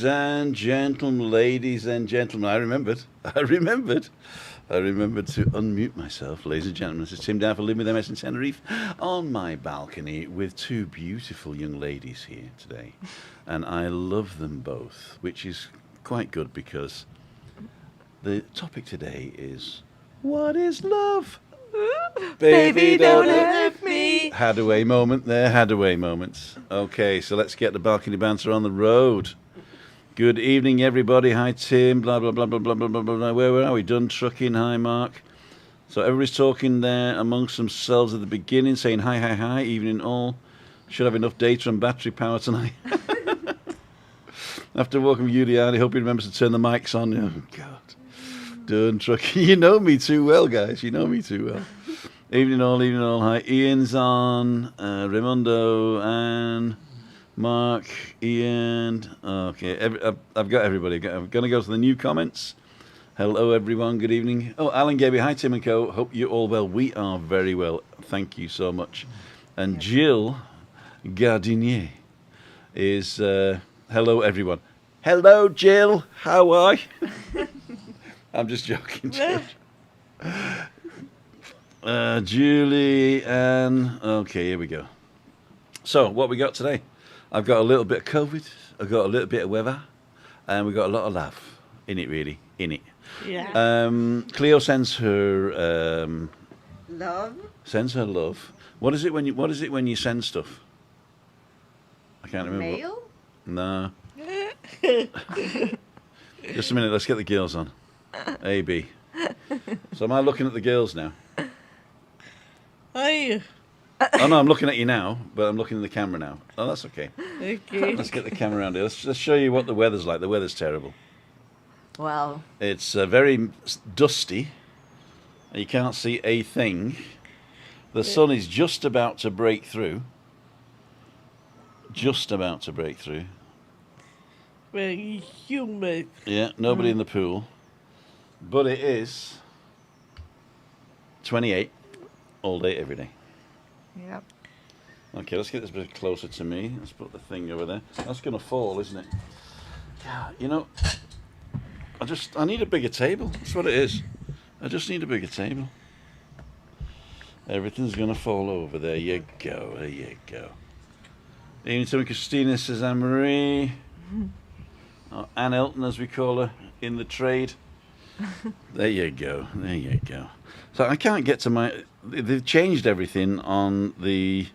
ladies and gentlemen, I remembered to unmute myself, ladies and gentlemen. This is Tim down for Living with MS in Tenerife on my balcony with two beautiful young ladies here today. And I love them both, which is quite good because the topic today is, what is love? Baby, don't hurt me. Hadaway moment there, Hadaway moments. Okay, so let's get the balcony banter on the road. Good evening, everybody. Hi, Tim. Blah, blah, blah, blah, blah, blah, blah, blah. Where are we? Done trucking. Hi, Mark. So everybody's talking there amongst themselves at the beginning, saying hi, hi, hi, evening all. Should have enough data and battery power tonight. After walking with Juliane, I hope he remembers to turn the mics on. Oh, God. Done trucking. You know me too well, guys. You know me too well. Evening all. Hi, Ian's on. Raimundo and Mark, Ian. Okay, I've got everybody. I'm going to go to the new comments. Hello, everyone. Good evening. Oh, Alan Gaby. Hi, Tim and Co. Hope you're all well. We are very well. Thank you so much. And Jill Gardinier is, hello, everyone. Hello, Jill. How are you? I'm just joking, Jill. Julie and... Okay, here we go. So, what we got today? I've got a little bit of COVID, I've got a little bit of weather, and we've got a lot of love in it, really, in it. Yeah. Cleo sends her... Love? Sends her love. What is it when you send stuff? I can't remember. Mail? No. Just a minute, let's get the girls on. A, B. So am I looking at the girls now? Are you? Oh, no, I'm looking at you now, but I'm looking at the camera now. Oh, that's okay. Okay. Let's get the camera around here. Let's show you what the weather's like. The weather's terrible. Well. It's very dusty. You can't see a thing. The sun is just about to break through. Just about to break through. Very humid. Yeah, nobody in the pool. But it is 28 all day, every day. Yep. Okay, let's get this a bit closer to me. Let's put the thing over there. That's going to fall, isn't it? Yeah, you know, I need a bigger table. That's what it is. I just need a bigger table. Everything's going to fall over. There you go. There you go. Evening to Christina, says Anne-Marie. Anne Elton, as we call her in the trade. There you go. There you go. So I can't get to my... They've changed everything on the...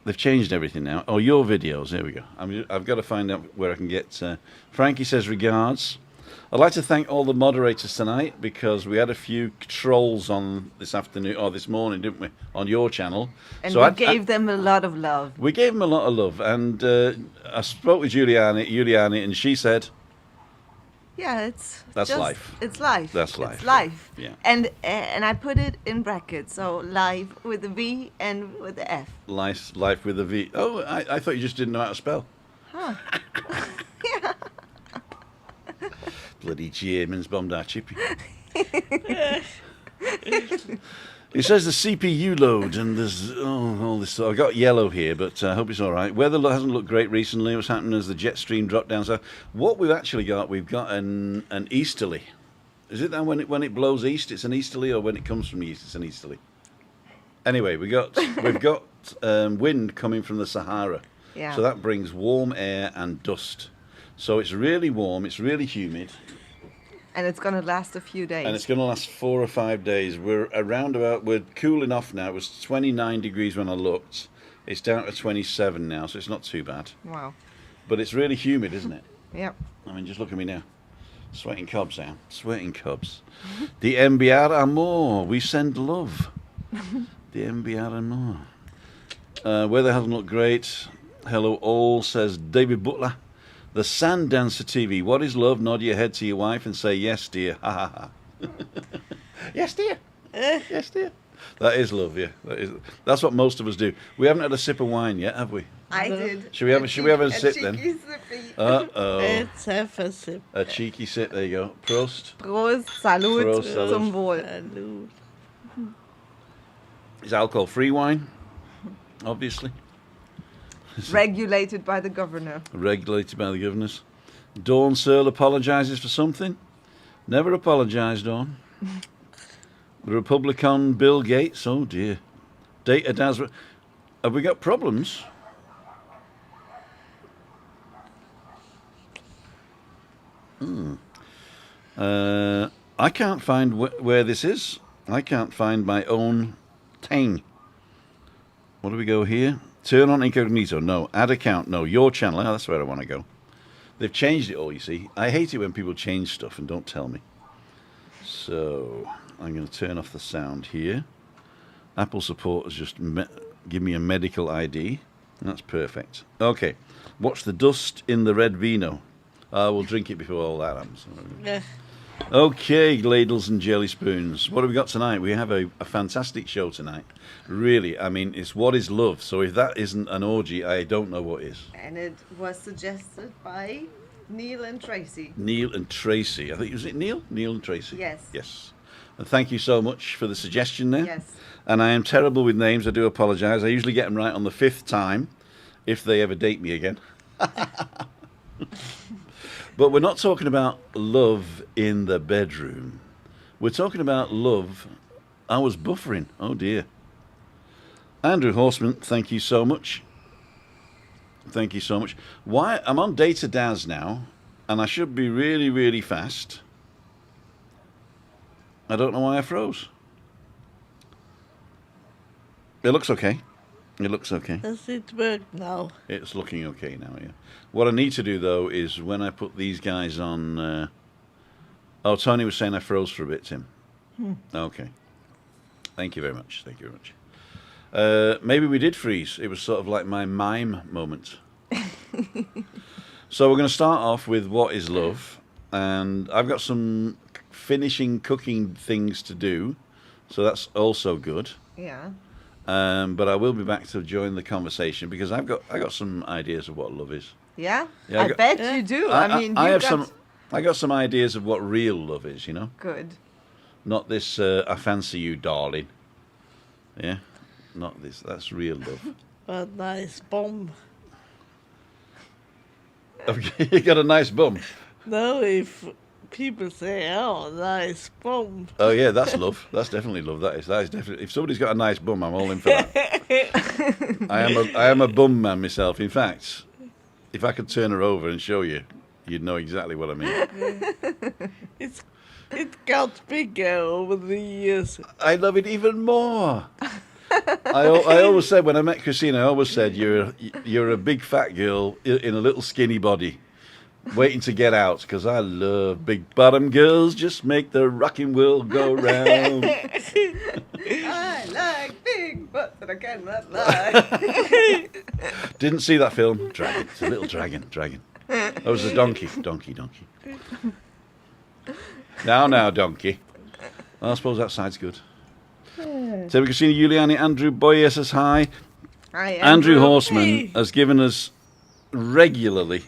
They've changed everything now. Oh, your videos. There we go. I've got to find out where I can get... Frankie says regards. I'd like to thank all the moderators tonight because we had a few trolls on this afternoon, or this morning, didn't we, on your channel. And so we gave them a lot of love. We gave them a lot of love. And I spoke with Juliane, and she said... Yeah, that's life. It's life. That's life. It's life. Yeah. And I put it in brackets, so life with a V and with a F. Life with a V. Oh, I thought you just didn't know how to spell. Huh. Yeah. Bloody Germans bombed our chippy. It says the CPU load and there's all this. I got yellow here, but I hope it's all right. Weather hasn't looked great recently. What's happening as the jet stream dropped down? So what we've actually got, we've got an easterly. Is it that when it blows east, it's an easterly, or when it comes from the east, it's an easterly? Anyway, we've got wind coming from the Sahara. Yeah. So that brings warm air and dust. So it's really warm. It's really humid. And it's going to last a few days. And it's going to last 4 or 5 days. We're cooling off now. It was 29 degrees when I looked. It's down to 27 now, so it's not too bad. Wow. But it's really humid, isn't it? Yep. I mean, just look at me now. Sweating cobs now. Sweating cobs. The enviar amor. We send love. The enviar amor. Weather hasn't looked great. Hello all, says David Butler. The Sand Dancer TV. What is love? Nod your head to your wife and say, yes, dear. Ha, ha, ha. Yes, dear. Yes, dear. That is love, yeah. That's what most of us do. We haven't had a sip of wine yet, have we? I did. Should we have a sip then? Sippy. Uh-oh. Let's have a sip. A cheeky sip. There you go. Prost. Prost, salut, Prost, salut. zum Wohl. Salud. It's alcohol-free wine, obviously. Regulated by the governor. Regulated by the governors. Dawn Searle apologises for something. Never apologise, Dawn. The Republican Bill Gates. Oh dear. Data Daz. Have we got problems? I can't find where this is. I can't find my own thing. What do we go here? Turn on incognito. No. Add account. No. Your channel. Oh, that's where I want to go. They've changed it all, you see. I hate it when people change stuff and don't tell me. So I'm going to turn off the sound here. Apple support has just give me a medical ID. That's perfect. Okay. Watch the dust in the red vino. I will drink it before all that happens. Yeah. Okay, ladles and jelly spoons. What have we got tonight? We have a fantastic show tonight. Really, I mean, it's What is Love? So if that isn't an orgy, I don't know what is. And it was suggested by Neil and Tracy. Neil and Tracy. I think, was it Neil? Neil and Tracy. Yes. Yes. And thank you so much for the suggestion there. Yes. And I am terrible with names. I do apologise. I usually get them right on the 5th time, if they ever date me again. But we're not talking about love in the bedroom. We're talking about love. I was buffering. Oh, dear. Andrew Horseman, thank you so much. Thank you so much. Why? I'm on Data Daz now, and I should be really, really fast. I don't know why I froze. It looks okay. It looks okay. Does it work now? It's looking okay now, yeah. What I need to do, though, is when I put these guys on... Oh, Tony was saying I froze for a bit, Tim. Okay. Thank you very much. Thank you very much. Maybe we did freeze. It was sort of like my mime moment. So we're going to start off with What is Love? And I've got some finishing cooking things to do. So that's also good. Yeah. But I will be back to join the conversation because I got some ideas of what love is. Yeah? Yeah, I bet you do. I mean, I you have got... I got some ideas of what real love is, you know? Good. Not this, I fancy you, darling. Yeah? Not this. That's real love. A nice bomb. Okay, you got a nice bum. No, if people say, "Oh, nice bomb." Oh yeah, that's love. That's definitely love. That is definitely. If somebody's got a nice bum, I'm all in for that. I am a bum man myself. In fact, if I could turn her over and show you, you'd know exactly what I mean. It got bigger over the years. I love it even more. I always said when I met Christina, I always said you're a big fat girl in a little skinny body, waiting to get out. Because I love big bottom girls. Just make the rocking world go round. I like big butts, but I cannot lie. Didn't see that film. Dragon. It's a little dragon. That was a donkey. Now, donkey. I suppose that side's good. So Christina, Juliane, Andrew Boyer says hi. Hi, Andrew Horseman Hey. has given us regularly,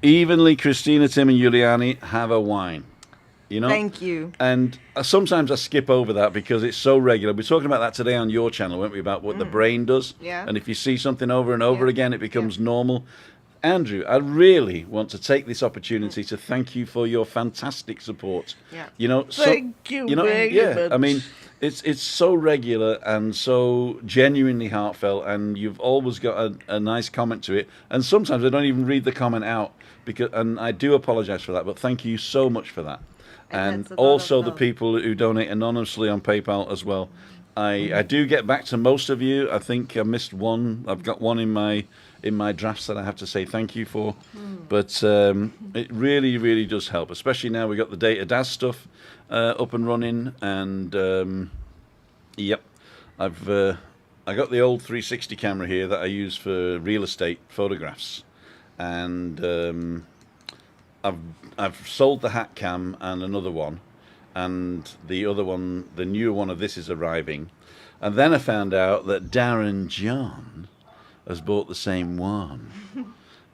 evenly, Christina, Tim and Juliane have a wine. You know? Thank you. And sometimes I skip over that because it's so regular. We're talking about that today on your channel, weren't we, about what the brain does? Yeah. And if you see something over and over Yeah. again, it becomes normal. Andrew, I really want to take this opportunity to thank you for your fantastic support. Yeah. You know, Thank you very much. I mean, it's so regular and so genuinely heartfelt, and you've always got a nice comment to it. And sometimes I don't even read the comment out and I do apologise for that. But thank you so much for that. And that's a lot of also the love. people who donate anonymously on PayPal as well. I do get back to most of you. I think I missed one. I've got one in my drafts that I have to say thank you for. But it really, really does help, especially now we've got the Data Daz stuff up and running. And yep, I got the old 360 camera here that I use for real estate photographs, and I've sold the hat cam and another one, and the other one, the newer one of this, is arriving. And then I found out that Darren John has bought the same one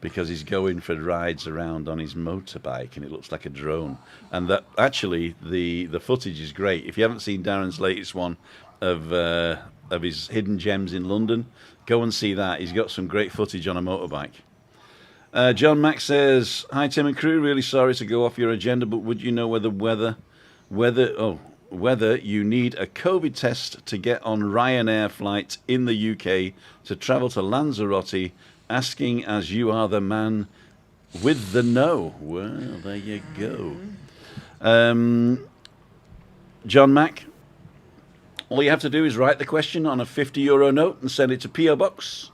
because he's going for rides around on his motorbike, and it looks like a drone. And that actually the footage is great. If you haven't seen Darren's latest one of of his hidden gems in London. Go and see that. He's got some great footage on a motorbike. John Mack says, "Hi Tim and crew. Really sorry to go off your agenda, but would you know whether you need a COVID test to get on Ryanair flight in the UK to travel to Lanzarote? Asking as you are the man with the know." Well, there you go. John Mack, all you have to do is write the question on a €50 note and send it to P.O. Box.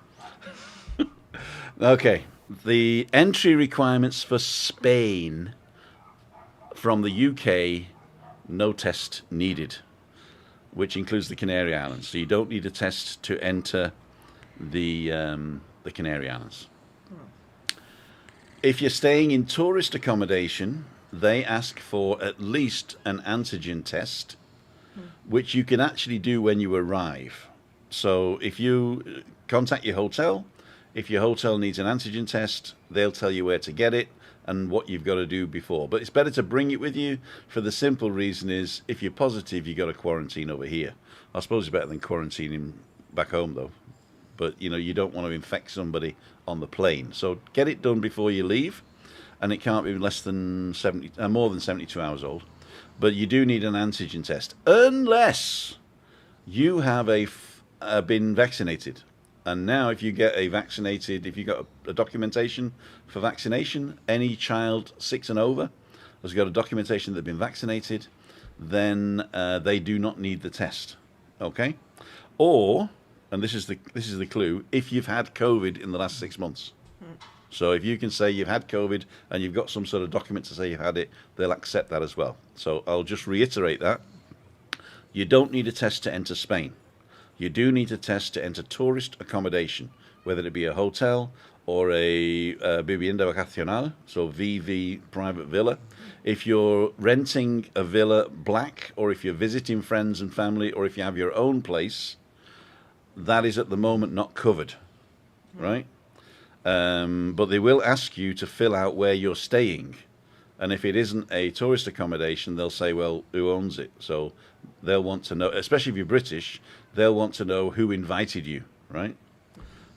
Okay. The entry requirements for Spain from the UK, no test needed, which includes the Canary Islands. So you don't need a test to enter the Canary Islands. If you're staying in tourist accommodation, they ask for at least an antigen test, which you can actually do when you arrive. So if you contact your hotel, if your hotel needs an antigen test, they'll tell you where to get it and what you've got to do before. But it's better to bring it with you for the simple reason is if you're positive, you've got to quarantine over here. I suppose it's better than quarantining back home, though. But, you don't want to infect somebody on the plane. So get it done before you leave, and it can't be more than 72 hours old. But you do need an antigen test, unless you have been vaccinated. And now if you get if you got a documentation for vaccination, any child 6 and over has got a documentation that they've been vaccinated, then they do not need the test. Okay? Or, and this is the clue, if you've had COVID in the last 6 months. So if you can say you've had COVID and you've got some sort of document to say you've had it, they'll accept that as well. So I'll just reiterate that. You don't need a test to enter Spain. You do need a test to enter tourist accommodation, whether it be a hotel or a vivienda vacacional, so VV private villa. If you're renting a villa black, or if you're visiting friends and family, or if you have your own place, that is at the moment not covered, right? But they will ask you to fill out where you're staying. And if it isn't a tourist accommodation, they'll say, well, who owns it? So they'll want to know, especially if you're British, they'll want to know who invited you, right?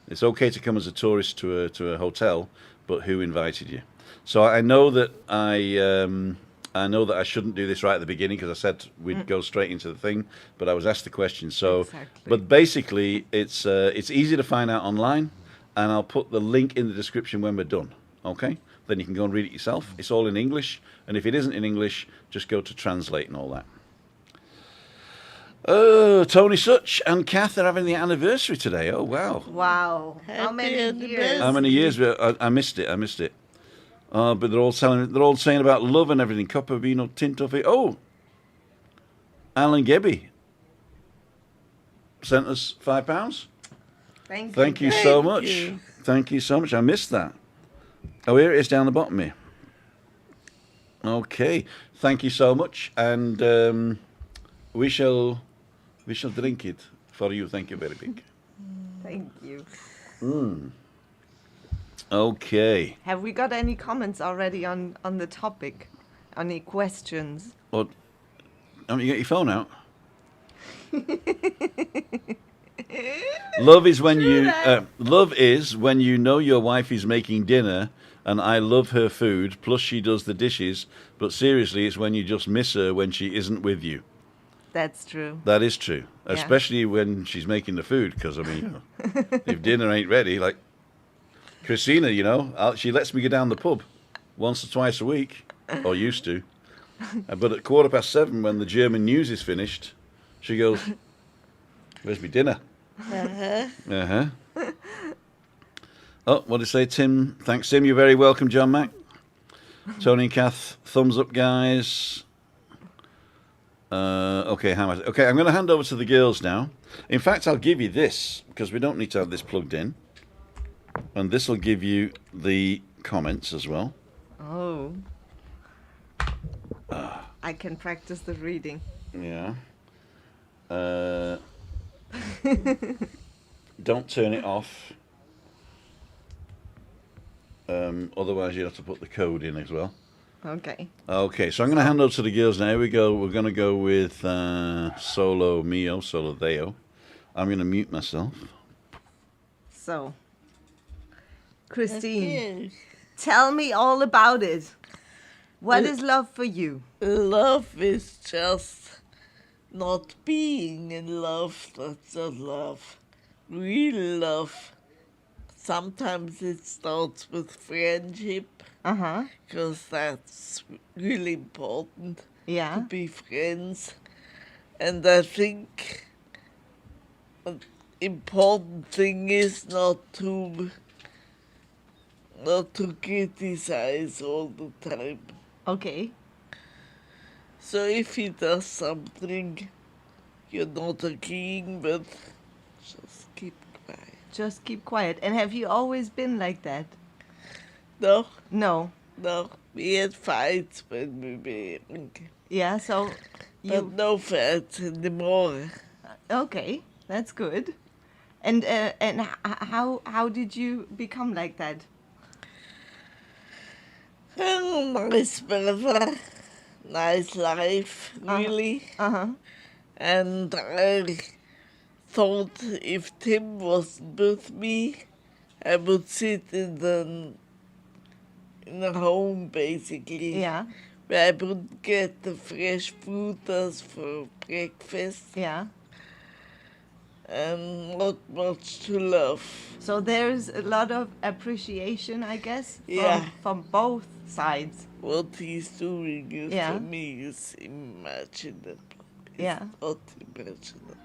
It's okay to come as a tourist to a hotel, but who invited you? So I know that I shouldn't do this right at the beginning because I said we'd go straight into the thing, but I was asked the question. So, Exactly. But basically, it's easy to find out online, and I'll put the link in the description when we're done. Okay? Then you can go and read it yourself. It's all in English, and if it isn't in English, just go to translate and all that. Oh, Tony Such and Kath are having the anniversary today. Oh, wow. Wow. How Happy many anniversary. years? How many years? I missed it. But they're all saying about love and everything. Copper vino tinto. Oh, Alan Gebby sent us £5. Thank you so Thank much. you. Thank you so much. I missed that. Oh, here it is down the bottom here. Okay. Thank you so much. And we shall drink it for you. Thank you very big. Thank you. Okay. Have we got any comments already on the topic? Any questions? Well, you get your phone out. Love is when you know your wife is making dinner and I love her food, plus she does the dishes, but seriously, it's when you just miss her when she isn't with you. That's true. That is true, Yeah. especially when she's making the food, because, if dinner ain't ready, like Christina, she lets me go down the pub once or twice a week, or used to, but at 7:15 when the German news is finished, she goes, "Where's my dinner?" Uh-huh. Oh, what did it say, Tim? Thanks, Tim. You're very welcome, John Mack. Tony and Kath, thumbs up, guys. Okay, okay, I'm going to hand over to the girls now. In fact, I'll give you this, because we don't need to have this plugged in. And this will give you the comments as well. Oh. I can practice the reading. Yeah. Don't turn it off. Otherwise, you have to put the code in as well. Okay. Okay, so I'm going to hand over to the girls now. Here we go. We're going to go with Solo Mio, Solo Deo. I'm going to mute myself. So, Christine, Okay. tell me all about it. What is love for you? Love is just not being in love. That's not love. Real love. Sometimes it starts with friendship, Uh-huh. because that's really important to Yeah. be friends. And I think an important thing is not to criticize all the time. Okay. So if he does something you're not agreeing with, just keep quiet. Just keep quiet. And have you always been like that? No, No. no, we had fights when we were young, Yeah, so but you no fights anymore. okay, that's good. And how did you become like that? Oh, nice weather, nice life, really. Uh-huh. And I thought if Tim wasn't with me, I would sit in a home, basically, Yeah. where I would get the fresh fruit as for breakfast Yeah. and not much to love. So there's a lot of appreciation, I guess, Yeah. from both sides. What he's doing is, Yeah. for me, is imaginable. It's Yeah. not imaginable.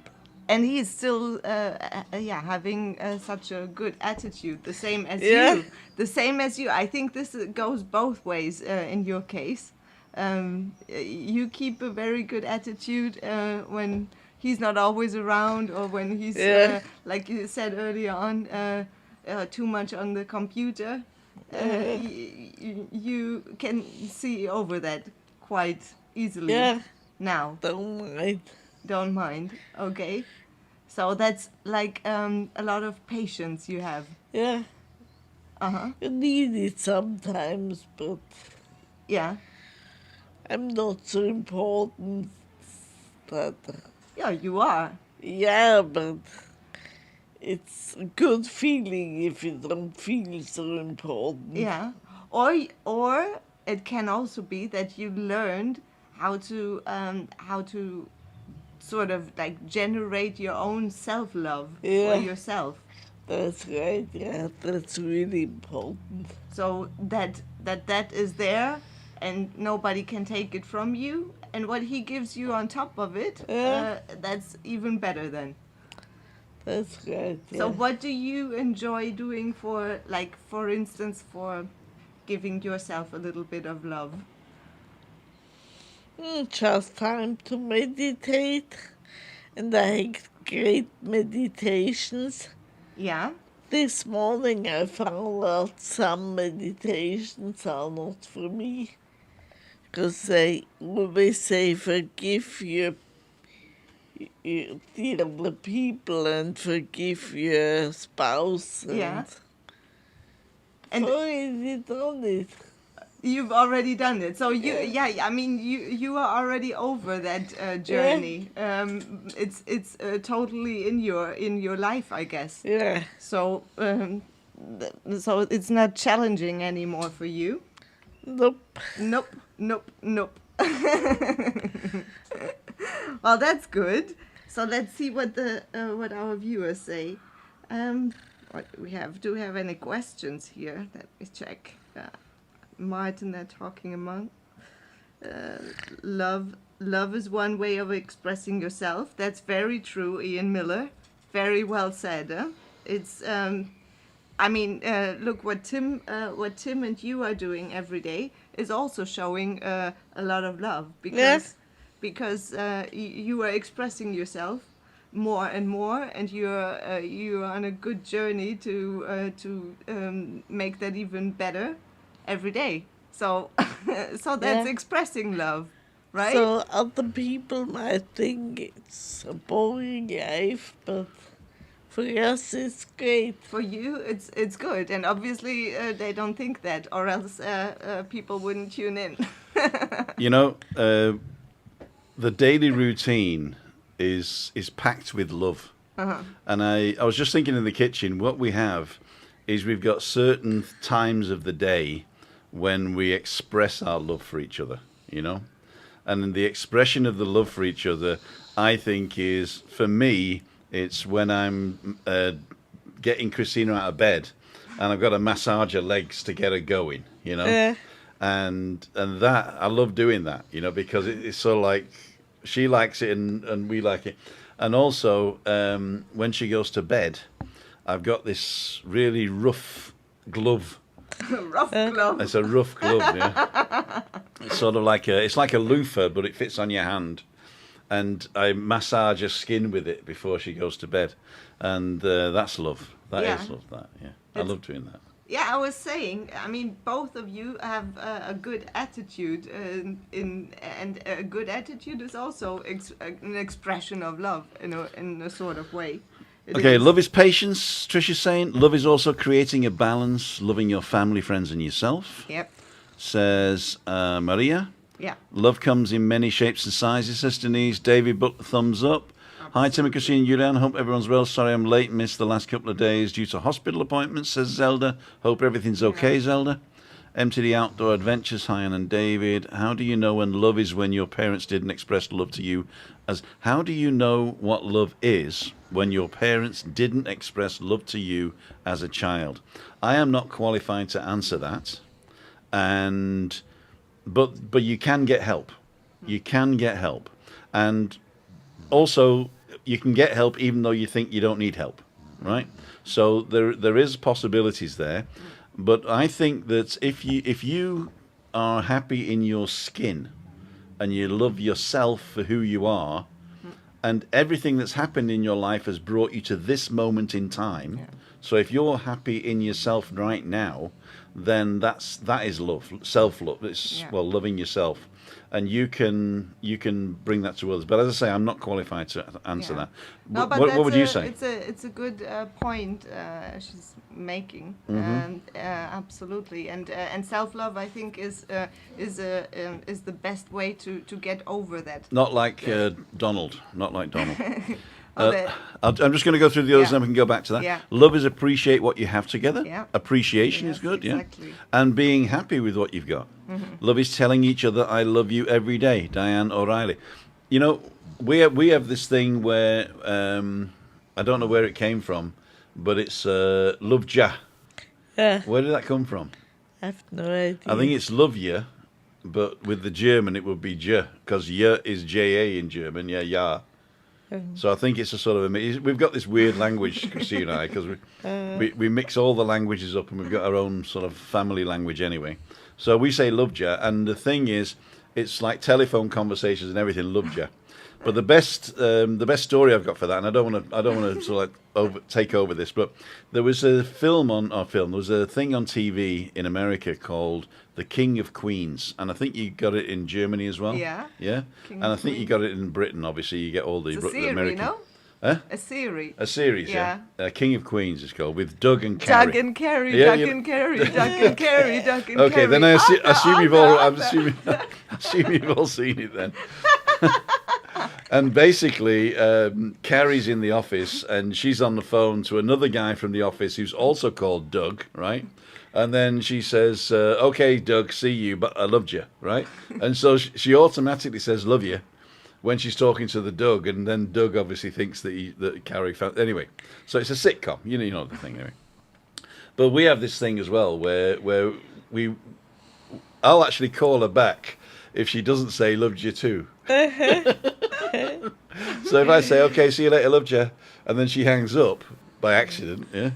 And he's still, having such a good attitude, the same as Yeah. you. The same as you. I think this goes both ways in your case. You keep a very good attitude when he's not always around, or when he's, Yeah. like you said earlier on, too much on the computer. You can see over that quite easily Yeah, now. don't mind. Don't mind. Okay. So that's like a lot of patience you have. Yeah, Uh-huh. you need it sometimes, but Yeah. I'm not so important. But Yeah, you are. yeah, but it's a good feeling if you don't feel so important. Yeah. Or it can also be that you learned how to sort of like generate your own self-love Yeah. for yourself. That's right, yeah, that's really important. So that is there, and nobody can take it from you. And what he gives you on top of it, Yeah. that's even better then. That's right, yeah. So what do you enjoy doing for instance, for giving yourself a little bit of love? Just time to meditate, and I had great meditations. Yeah. This morning I found out some meditations are not for me, because they always say forgive your dear people and forgive your spouse. Yeah. And so I done it. you've already done it. So I mean, you are already over that journey. It's totally in your life, I guess. Yeah. So so it's not challenging anymore for you. Nope. Nope, nope, nope. Well, that's good. So let's see what our viewers say. What do we have? Do we have any questions here? Let me check. Martin, they're talking among. Love is one way of expressing yourself. That's very true, Ian Miller. Very well said. It's. I mean, look what Tim and you are doing every day is also showing a lot of love because you are expressing yourself more and more, and you're on a good journey to make that even better every day. So so that's Yeah. expressing love, right? So other people might think it's a boring life, but for us it's great. For you, it's good, and obviously they don't think that, or else people wouldn't tune in. You know, the daily routine is packed with love. And I was just thinking in the kitchen, what we have is we've got certain times of the day when we express our love for each other, you know? And the expression of the love for each other, I think, is, for me, it's when I'm getting Christina out of bed and I've got to massage her legs to get her going, you know? And that, I love doing that, you know, because it's sort of like she likes it and we like it. And also, when she goes to bed, I've got this really rough glove. Rough glove. It's a rough glove, yeah. It's sort of like it's like a loofah, but it fits on your hand. And I massage her skin with it before she goes to bed. And that's love. That is love, that, yeah. I love doing that. Yeah, I was saying, I mean, both of you have a good attitude, and a good attitude is also an expression of love, in a sort of way. Love is patience, Trisha's saying. Love is also creating a balance, loving your family, friends, and yourself. Yep. Says Maria. Yeah. Love comes in many shapes and sizes, says Denise. David Butler, thumbs up. Hi, Tim and Christine and Juliane. Hope everyone's well. Sorry I'm late. Missed the last couple of days due to hospital appointments, says Zelda. Hope everything's okay, Zelda. MTD Outdoor Adventures, hi, Ann and David. How do you know when love is when your parents didn't express love to you? How do you know what love is when your parents didn't express love to you as a child? I am not qualified to answer that. But you can get help. You can get help. And also, you can get help even though you think you don't need help, right? So there is possibilities there, but I think that if you are happy in your skin and you love yourself for who you are, and everything that's happened in your life has brought you to this moment in time. So if you're happy in yourself right now, then that is love, self-love. It's loving yourself. And you can bring that to others. But as I say, I'm not qualified to answer that. No, but what would you say? It's a good point she's making. Absolutely, and self-love, I think, is the best way to get over that. Not like Donald. Not like Donald. I'm just going to go through the others, and then we can go back to that. Yeah. Love is appreciate what you have together. Yeah. Appreciation is good, exactly. yeah. And being happy with what you've got. Love is telling each other, I love you every day. Diane O'Reilly. You know, we have this thing where, I don't know where it came from, but it's love ja. Yeah. Where did that come from? I have no idea. I think it's love ya, but with the German it would be ja, because ja is J-A in German, ja. So I think it's a sort of we've got this weird language, Christine and I, because we mix all the languages up and we've got our own sort of family language anyway. So we say loved ya, and the thing is, it's like telephone conversations and everything, loved ya. But the best story I've got for that, and I don't want to sort of like take over this, but there was a there was a thing on TV in America called The King of Queens, and I think you got it in Germany as well. Yeah. Yeah. King and I of think you Queens. got it in Britain. Obviously, you get all the It's a series, American. no? Huh? A series. A series, yeah. King of Queens is called, with Doug and Carrie. Doug and Carrie, Yeah, Doug you- and Carrie, Doug and Carrie, Doug and Okay, Carrie. then I assume you've all. I'm Arthur. assuming you've all seen it then. And basically, Carrie's in the office, and she's on the phone to another guy from the office who's also called Doug, right? And then she says, "Okay, Doug, see you, but I loved you," right? And so she automatically says, "Love you," when she's talking to the Doug, and then Doug obviously thinks that Carrie found. Anyway, so it's a sitcom. You know the thing anyway. But we have this thing as well where I'll actually call her back if she doesn't say loved you too. So if I say, okay, see you later, loved you, and then she hangs up by accident, yeah,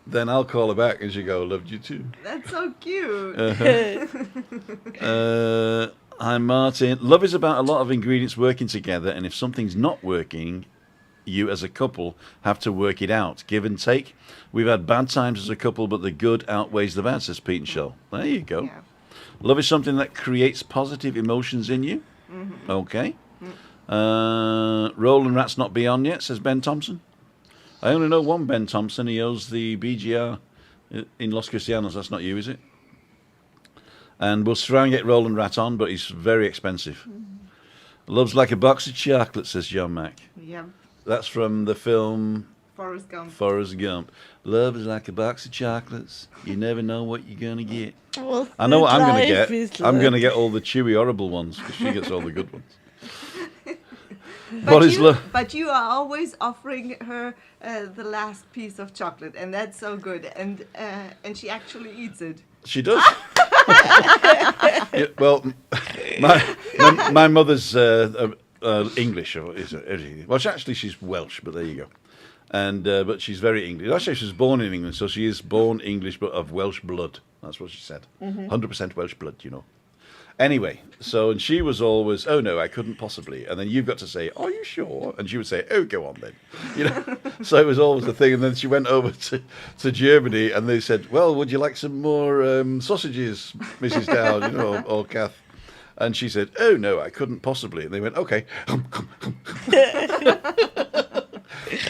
then I'll call her back and she go, loved you too. That's so cute. Hi, Martin. Love is about a lot of ingredients working together, and if something's not working, you as a couple have to work it out. Give and take. We've had bad times as a couple, but the good outweighs the bad, says Pete and Shell. There you go. Yeah. Love is something that creates positive emotions in you. Okay. Roland Rat's not beyond yet, says Ben Thompson. I only know one Ben Thompson. He owns the BGR in Los Cristianos. That's not you, is it? And we'll try and get Roland Rat on, but he's very expensive. Love's like a box of chocolate, says John Mack. Yeah. That's from the film Forrest Gump. Forrest Gump. Love is like a box of chocolates. You never know what you're gonna get. What I know what I'm gonna life get. is I'm like. gonna get all the chewy, horrible ones because she gets all the good ones. But What is love? But you are always offering her the last piece of chocolate, and that's so good. And she actually eats it. She does. Yeah, well, my mother's English, or is it? Well, she's Welsh, but there you go. And but she's very English. Actually, she was born in England, so she is born English, but of Welsh blood. That's what she said. 100% Welsh blood, you know. Anyway, and she was always, oh no, I couldn't possibly. And then you've got to say, are you sure? And she would say, oh, go on then. You know. So it was always a thing. And then she went over to Germany, and they said, well, would you like some more sausages, Mrs. Dowd, you know, or Kath? And she said, oh no, I couldn't possibly. And they went, okay.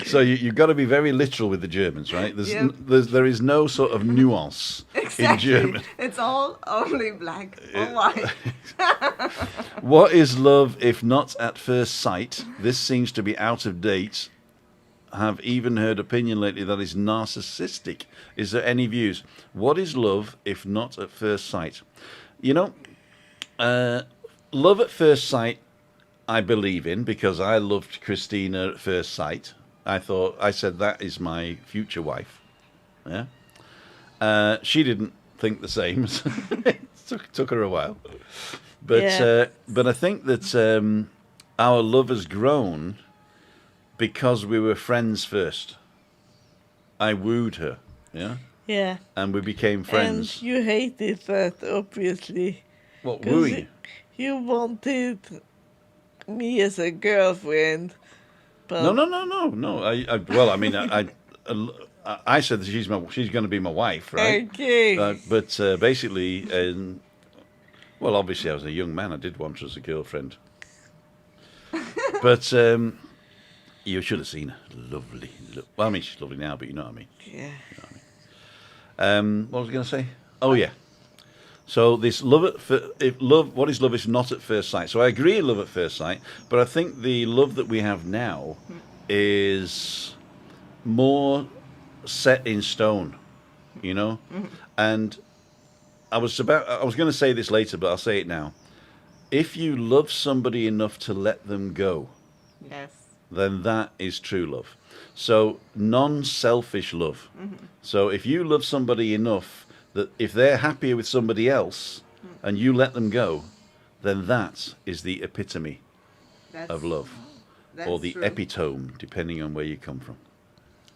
So you've got to be very literal with the Germans, right? There is no sort of nuance in German. It's all only black or white. What is love if not at first sight? This seems to be out of date. Have even heard opinion lately that is narcissistic. Is there any views? What is love if not at first sight? You know, love at first sight I believe in because I loved Christina at first sight. I said that is my future wife. Yeah. She didn't think the same. It took her a while. But I think that our love has grown because we were friends first. I wooed her. Yeah. Yeah. And we became friends. And you hated that, obviously. What, 'Cause wooing? You wanted me as a girlfriend. But No. I mean, I said that she's going to be my wife, right? Okay. But basically, well, obviously, I was a young man. I did want her as a girlfriend. But you should have seen her. Lovely. Well, I mean, she's lovely now, but you know what I mean. Yeah. You know what I mean? What was I going to say? Oh, yeah. So this what is love is not at first sight. So I agree, love at first sight, but I think the love that we have now is more set in stone, you know. And I was going to say this later, but I'll say it now. If you love somebody enough to let them go, Yes. then that is true love. So non-selfish love. So if you love somebody enough that if they're happier with somebody else and you let them go, then that is the epitome of love, or the true. epitome, depending on where you come from.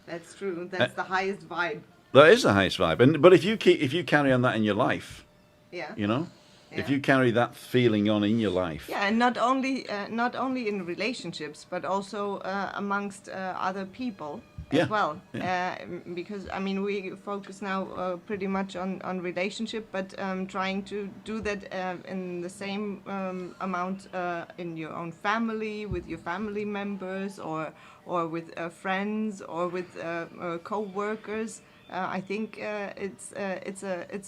That's true. That's the highest vibe. That is the highest vibe. But if you carry on that in your life, Yeah. you know, if Yeah. you carry that feeling on in your life, Yeah, and not only in relationships, but also amongst other people Yeah, as well. yeah. Because I mean, we focus now pretty much on relationship, but trying to do that in the same amount in your own family, with your family members, or with friends, or with co-workers. I think it's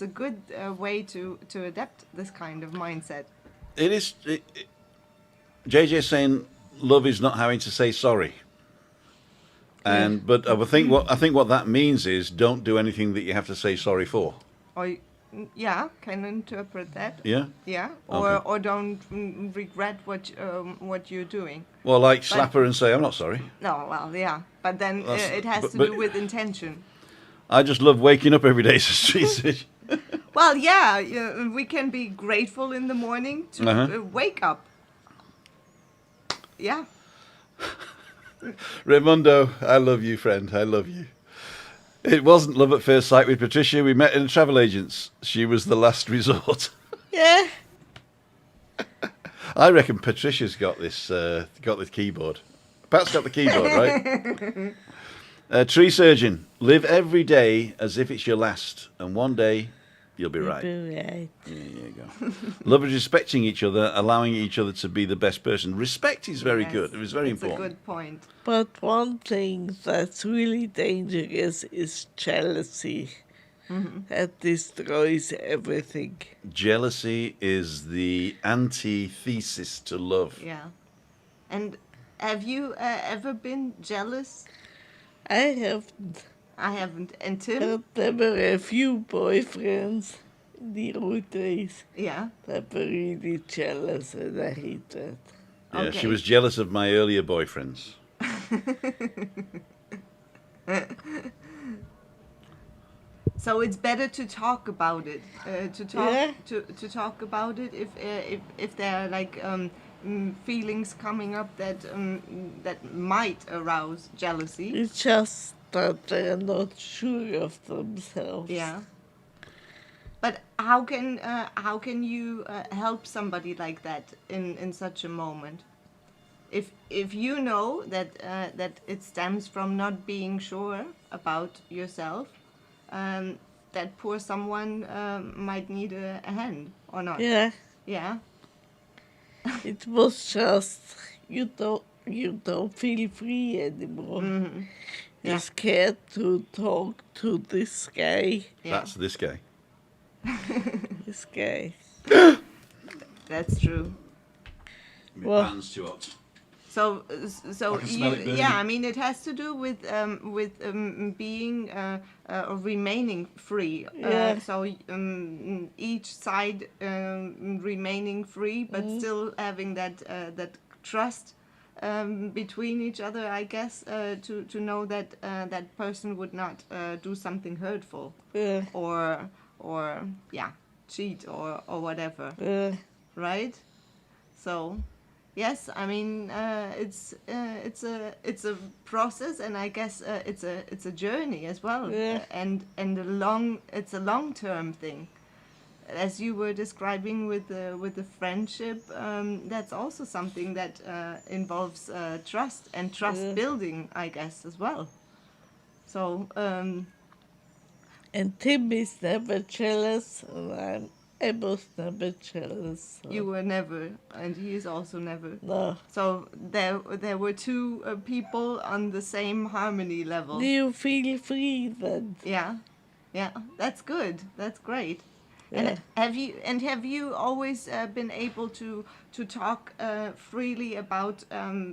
a good way to adapt this kind of mindset. it is. JJ is saying love is not having to say sorry. But I think what that means is don't do anything that you have to say sorry for. Or yeah, can interpret that. Yeah. Yeah, Okay. or don't regret what you're doing. Well, like slap her and say I'm not sorry. No, well, yeah, but then it has to but- do with intention. I just love waking up every day as a street surgeon. Well, yeah, we can be grateful in the morning to wake up. Yeah. Raimundo, I love you, friend. I love you. It wasn't love at first sight with Patricia. We met in a travel agents. She was the last resort. Yeah. I reckon Patricia's got this keyboard. Pat's got the keyboard, right? Tree surgeon, live every day as if it's your last, and one day you'll be right. Right. Yeah, there you go. Love is respecting each other, allowing each other to be the best person. Respect is very Yes, good. It was very it's important. a good point. But one thing that's really dangerous is jealousy. That destroys everything. Jealousy is the antithesis to love. Yeah, and Have you ever been jealous? I haven't. I haven't. And Tim? But there were a few boyfriends in the old days Yeah. that were really jealous, and I hate that. Yeah, she Okay. was jealous of my earlier boyfriends. So it's better to talk about it. Yeah. To talk about it if there are like feelings coming up that might arouse jealousy. It's just that they're not sure of themselves. Yeah. But how can you help somebody like that in such a moment? If you know that it stems from not being sure about yourself, that poor someone might need a hand or not. Yeah, Yeah. it was just you don't feel free anymore. Mm-hmm. You're Yeah. scared to talk to this guy. Yeah. That's this guy. This guy. That's true. My Well- pan's too hot. So I can smell it burning. yeah, I mean it has to do with being or remaining free. Yeah. So each side remaining free, but still having that trust between each other, I guess, to know that that person would not do something hurtful Yeah, or yeah, cheat or whatever, yeah, right? So. Yes, I mean it's a process, and I guess it's a journey as well, Yeah. and it's a long-term thing, as you were describing with the friendship. That's also something that involves trust and trust Yeah. building, I guess, as well. So and Tim is never jealous, and I was never jealous. So. you were never, and he is also never. No. So there were two people on the same harmony level. Do you feel free then? Yeah, yeah, that's good. That's great. Yeah. And have you always been able to talk freely about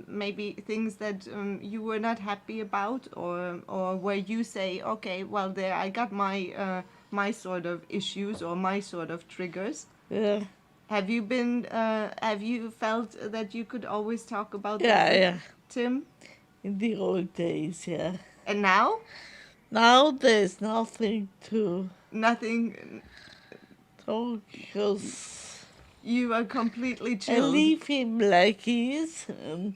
maybe things that you were not happy about, or where you say, okay, well, there I got my my sort of issues or my sort of triggers. Yeah, Have you felt that you could always talk about yeah, that with yeah. Tim? In the old days, yeah. And now Now there's nothing to nothing. talk because You are completely I chilled. leave him like he is, and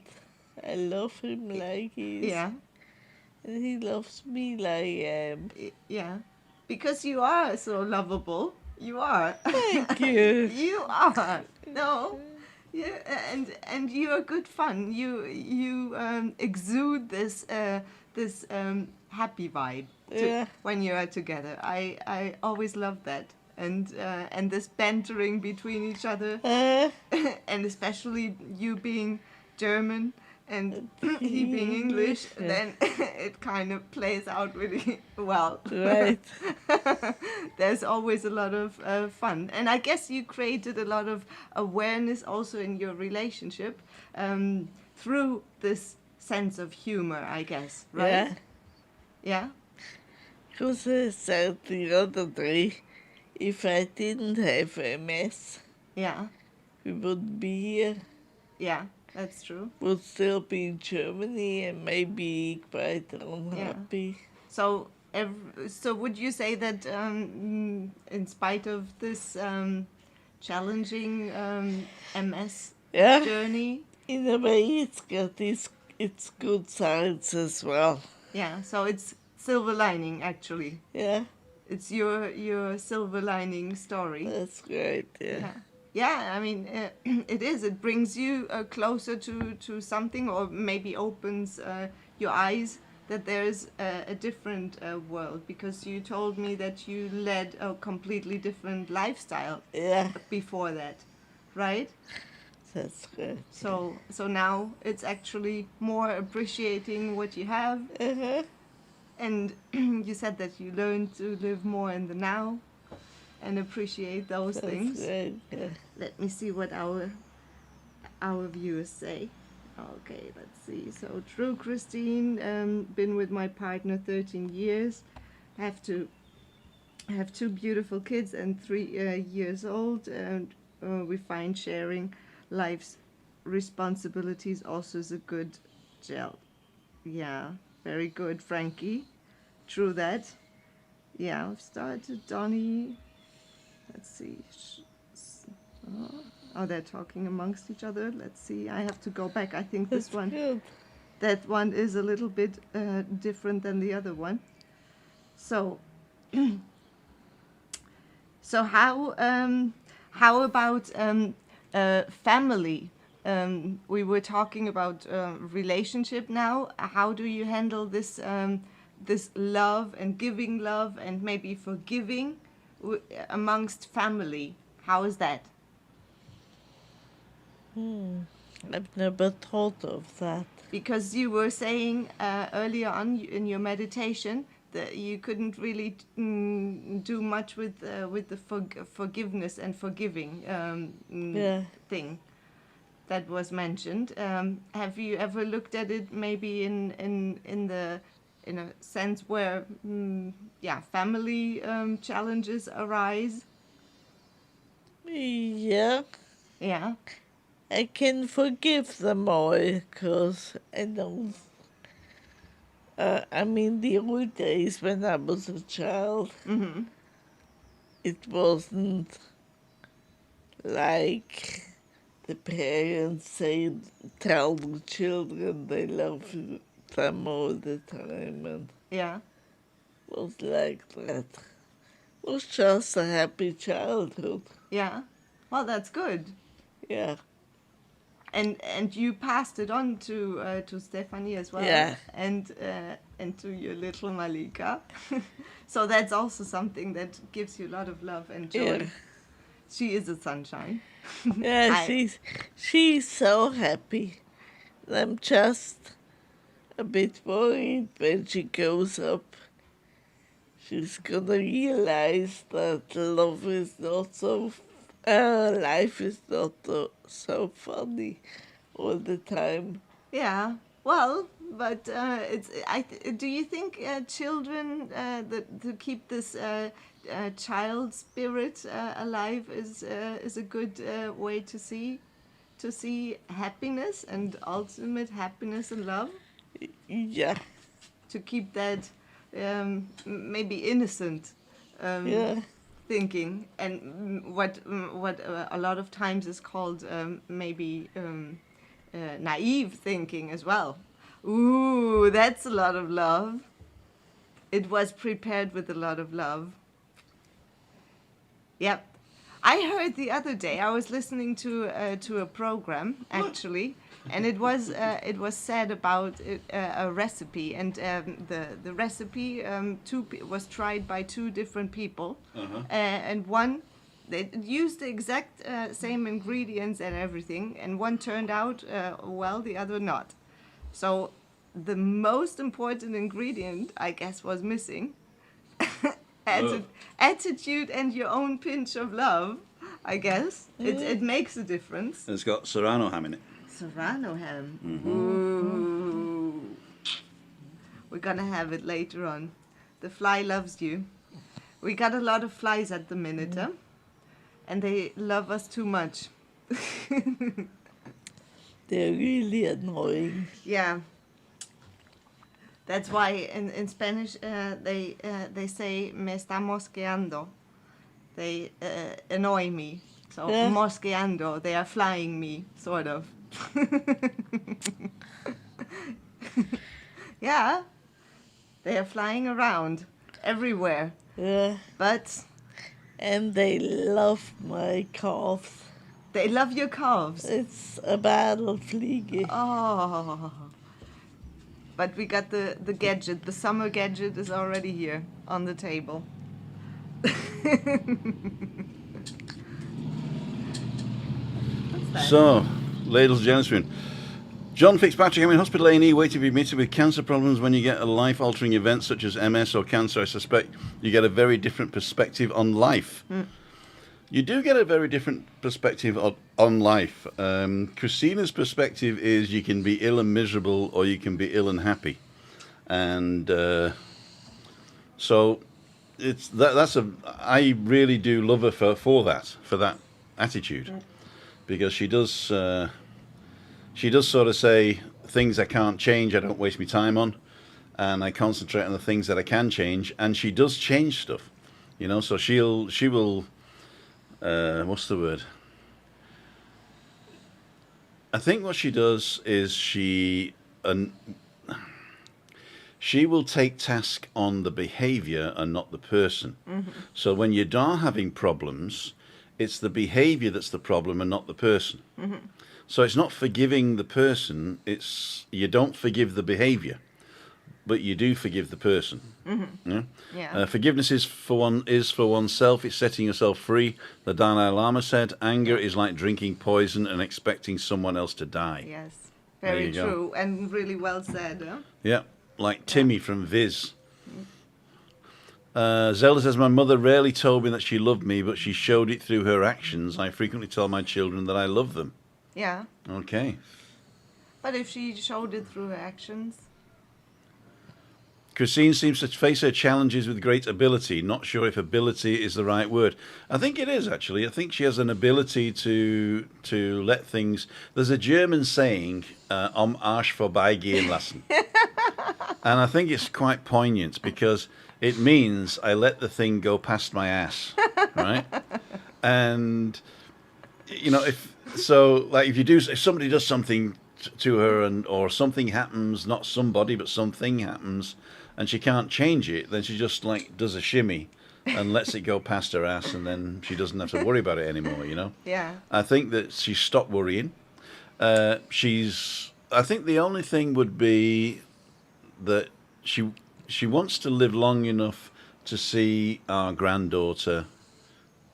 I love him like he is. Yeah. And he loves me like I am. Yeah, because you are so lovable. You are. Thank you. You are. No. Yeah, and you are good fun. You exude this happy vibe Yeah. when you are together. I always love that. And this bantering between each other, and especially you being German and he being English, Yeah. then it kind of plays out really well. Right. There's always a lot of fun, and I guess you created a lot of awareness also in your relationship through this sense of humor, I guess, right? Yeah. Yeah. Because I said the other day, if I didn't have MS, Yeah. we wouldn't be here. Yeah. That's true. Would still be in Germany and maybe quite unhappy. So, so would you say that in spite of this challenging MS Yeah. journey, In a way, it's got its good sides as well. yeah, so it's silver lining actually. Yeah, It's your silver lining story. that's great. Yeah. Yeah. Yeah, I mean, it is. It brings you closer to something, or maybe opens your eyes that there's a different world. Because you told me that you led a completely different lifestyle Yeah, before that, right? that's great. So now it's actually more appreciating what you have, Uh-huh. and you said that you learned to live more in the now and appreciate those That's things. great. Yeah. Let me see what our viewers say. Okay, let's see. So true, Christine. Been with my partner 13 years. Have two beautiful kids and 3 years old, and we find sharing life's responsibilities also is a good gel. Yeah, very good, Frankie. True that. Yeah, I've started. Donnie. Let's see. Oh, they're talking amongst each other. Let's see. I have to go back. I think this That's one. good. That one is a little bit different than the other one. So, so how about family? We were talking about relationship now. How do you handle this love and giving love and maybe forgiving amongst family? How is that? I've never thought of that. Because you were saying earlier on in your meditation that you couldn't really do much with the forgiveness and forgiving Yeah. thing that was mentioned. Have you ever looked at it maybe in a sense where family challenges arise? Yeah. Yeah. I can forgive them all because I don't. I mean, the old days when I was a child, Mm-hmm. it wasn't like the parents say, tell the children they love them all the time, and Yeah. it was like that. It was just a happy childhood. Yeah. Well, that's good. Yeah. And you passed it on to Stephanie as well, Yeah. and to your little Malika. So that's also something that gives you a lot of love and joy. Yeah. She is a sunshine. Yeah, I- she's so happy. I'm just a bit worried when she grows up. She's gonna realize that love is not so, life is not so funny all the time. Yeah. Well, but do you think children that to keep this child spirit alive is a good way to see happiness and ultimate happiness and love? Yeah, To keep that maybe innocent yeah, thinking, and what a lot of times is called maybe naive thinking as well. Ooh, that's a lot of love. It was prepared with a lot of love. Yep. I heard the other day. I was listening to a program actually, and it was said about a recipe, and the recipe was tried by two different people, and one they used the exact same ingredients and everything, and one turned out well, the other not. So the most important ingredient, I guess, was missing. Attitude and your own pinch of love, I guess. It makes a difference. And it's got serrano ham in it. Serrano ham. Ooh. We're gonna have it later on. The fly loves you. We got a lot of flies at the minute, huh? And they love us too much. they're really annoying. Yeah. That's why in Spanish they say me está mosqueando. They annoy me. So Yeah. mosqueando, they are flying me, sort of. Yeah. They are flying around everywhere. Yeah, But and they love my calves. they love your calves. It's a Battlefiege. Oh. But we got the gadget. The summer gadget is already here on the table. What's that? So, ladies and gentlemen, John Fitzpatrick, I'm in hospital A&E waiting to be admitted with cancer problems. When you get a life-altering event such as MS or cancer, I suspect you get a very different perspective on life. You do get a very different perspective on life. Christina's perspective is you can be ill and miserable, or you can be ill and happy, and so it's that's a. I really do love her for that attitude, because she does sort of say, things I can't change, I don't waste my time on, and I concentrate on the things that I can change, and she does change stuff, you know. So she will. What's the word? I think what she does is she will take task on the behavior and not the person. Mm-hmm. So when you are having problems, it's the behavior that's the problem and not the person. Mm-hmm. So it's not forgiving the person, it's you don't forgive the behavior, but you do forgive the person. Mm-hmm. Yeah? Yeah. Forgiveness is for oneself. It's setting yourself free. The Dalai Lama said, anger is like drinking poison and expecting someone else to die. Yes, very true, and really well said. Huh? Yeah, like Timmy from Viz. Zelda says, my mother rarely told me that she loved me, but she showed it through her actions. I frequently tell my children that I love them. Yeah. Okay. But if she showed it through her actions? Christine seems to face her challenges with great ability. Not sure if ability is the right word. I think it is, actually. I think she has an ability to let things... There's a German saying, Arsch vorbeigehen lassen. And I think it's quite poignant, because it means I let the thing go past my ass, right? And, you know, if somebody does something to her, or something happens, not somebody, but something happens, and she can't change it, then she just does a shimmy and lets it go past her ass, and then she doesn't have to worry about it anymore, you know? Yeah. I think that she's stopped worrying. I think the only thing would be that she wants to live long enough to see our granddaughter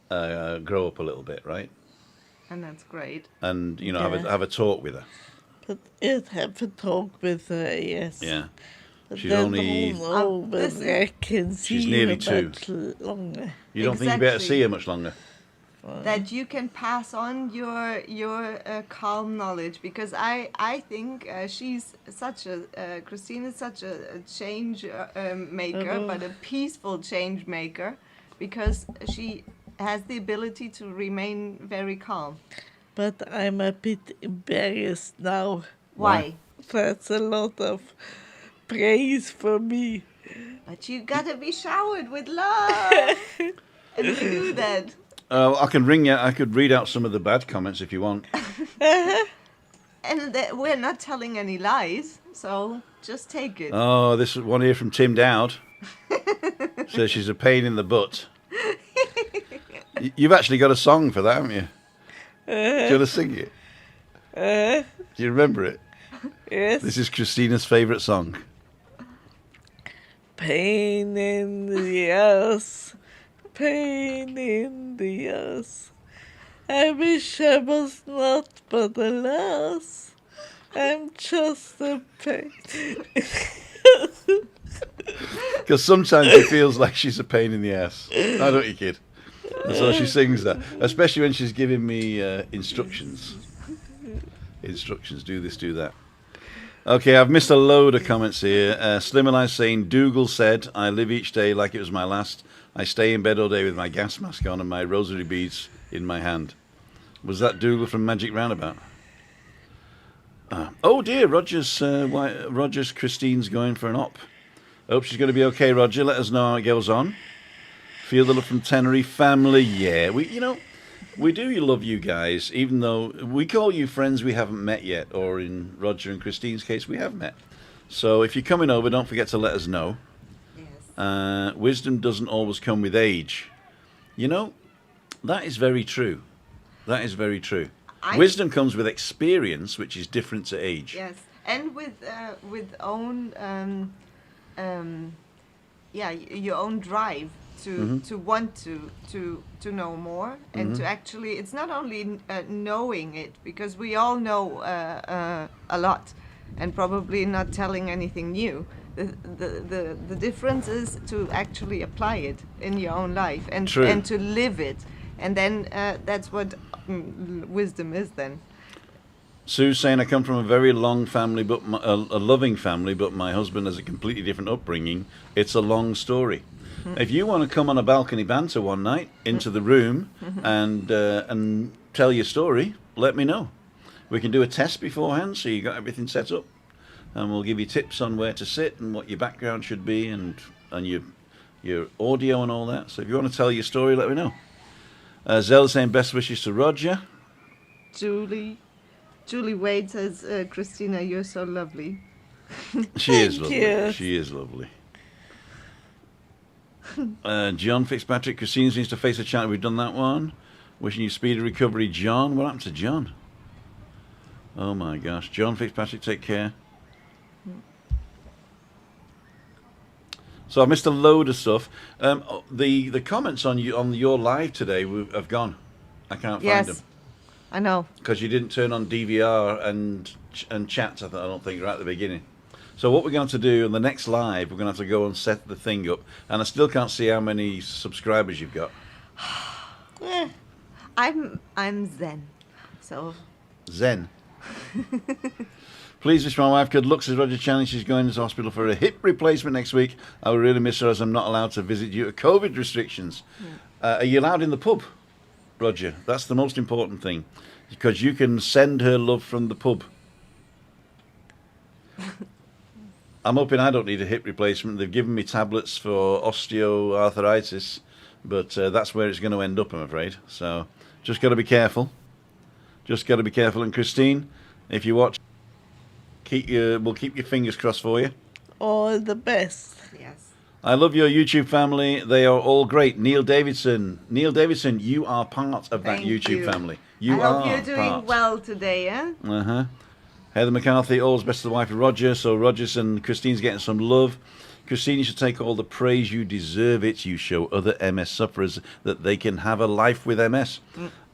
grow up a little bit, right? And that's great. And, you know, have a talk with her. But it have a talk with her, yes. Yeah. But She's only... I can see she's nearly her 2. much longer. You don't think you better see her much longer? That you can pass on your calm knowledge, because I think she's such a Christine is such a change maker, but a peaceful change maker, because she has the ability to remain very calm. But I'm a bit embarrassed now. Why? That's a lot of praise for me. But you gotta be showered with love, and you do that. I could read out some of the bad comments if you want. And we're not telling any lies, so just take it. Oh, this is one here from Tim Dowd. Says she's a pain in the butt. You've actually got a song for that, haven't you? Do you want to sing it? Do you remember it? Yes. This is Christina's favourite song. Pain in the ass, pain in the ass. I wish I was not, but alas, I'm just a pain. Because sometimes it feels like she's a pain in the ass. Why don't you, kid? And so she sings that, especially when she's giving me instructions. Instructions, do this, do that. Okay, I've missed a load of comments here. Slim and I saying, Dougal said, I live each day like it was my last. I stay in bed all day with my gas mask on and my rosary beads in my hand. Was that Dougal from Magic Roundabout? Oh dear, Roger's Christine's going for an op. Hope she's going to be okay, Roger. Let us know how it goes on. Feel the love from Tenerife family. Yeah, we do love you guys, even though we call you friends we haven't met yet, or in Roger and Christine's case, we have met. So if you're coming over, don't forget to let us know. Yes. Wisdom doesn't always come with age. You know, that is very true. That is very true. Wisdom comes with experience, which is different to age. Yes, and with own, your own drive to want to know more, and to actually, it's not only knowing it, because we all know a lot, and probably not telling anything new. The difference is to actually apply it in your own life, and to live it. And then that's what wisdom is then. Sue's saying, I come from a very long family, but a loving family, but my husband has a completely different upbringing. It's a long story. If you want to come on a balcony banter one night into the room and tell your story, let me know. We can do a test beforehand, so you got everything set up, and we'll give you tips on where to sit and what your background should be and your audio and all that. So if you want to tell your story, let me know. Zell saying best wishes to Roger. Julie Wade says, Christina, you're so lovely. She is Thank lovely. you. She is lovely. John Fitzpatrick, Christina needs to face a challenge. We've done that one. Wishing you speedy recovery, John. What happened to John? Oh my gosh. John Fitzpatrick, take care. So I missed a load of stuff. The comments on your live today have gone. I can't find them. Yes, I know. Because you didn't turn on DVR and chat, I don't think, right at the beginning. So what we're going to do in the next live, we're going to have to go and set the thing up. And I still can't see how many subscribers you've got. I'm Zen. So Zen. Please wish my wife good luck, says Roger Channing. She's going into hospital for a hip replacement next week. I will really miss her as I'm not allowed to visit due to COVID restrictions. Are you allowed in the pub, Roger? That's the most important thing. Because you can send her love from the pub. I'm hoping I don't need a hip replacement. They've given me tablets for osteoarthritis, but that's where it's going to end up, I'm afraid. So just got to be careful. Just got to be careful. And Christine, if you watch, we'll keep your fingers crossed for you. All the best. yes. I love your YouTube family. They are all great. Neil Davidson, you are part of that Thank YouTube you. family. I You hope are you're doing part. well today, eh? Uh-huh. Heather McCarthy, all's best to the wife of Roger. So Roger's and Christine's getting some love. Christine, you should take all the praise. You deserve it. You show other MS sufferers that they can have a life with MS.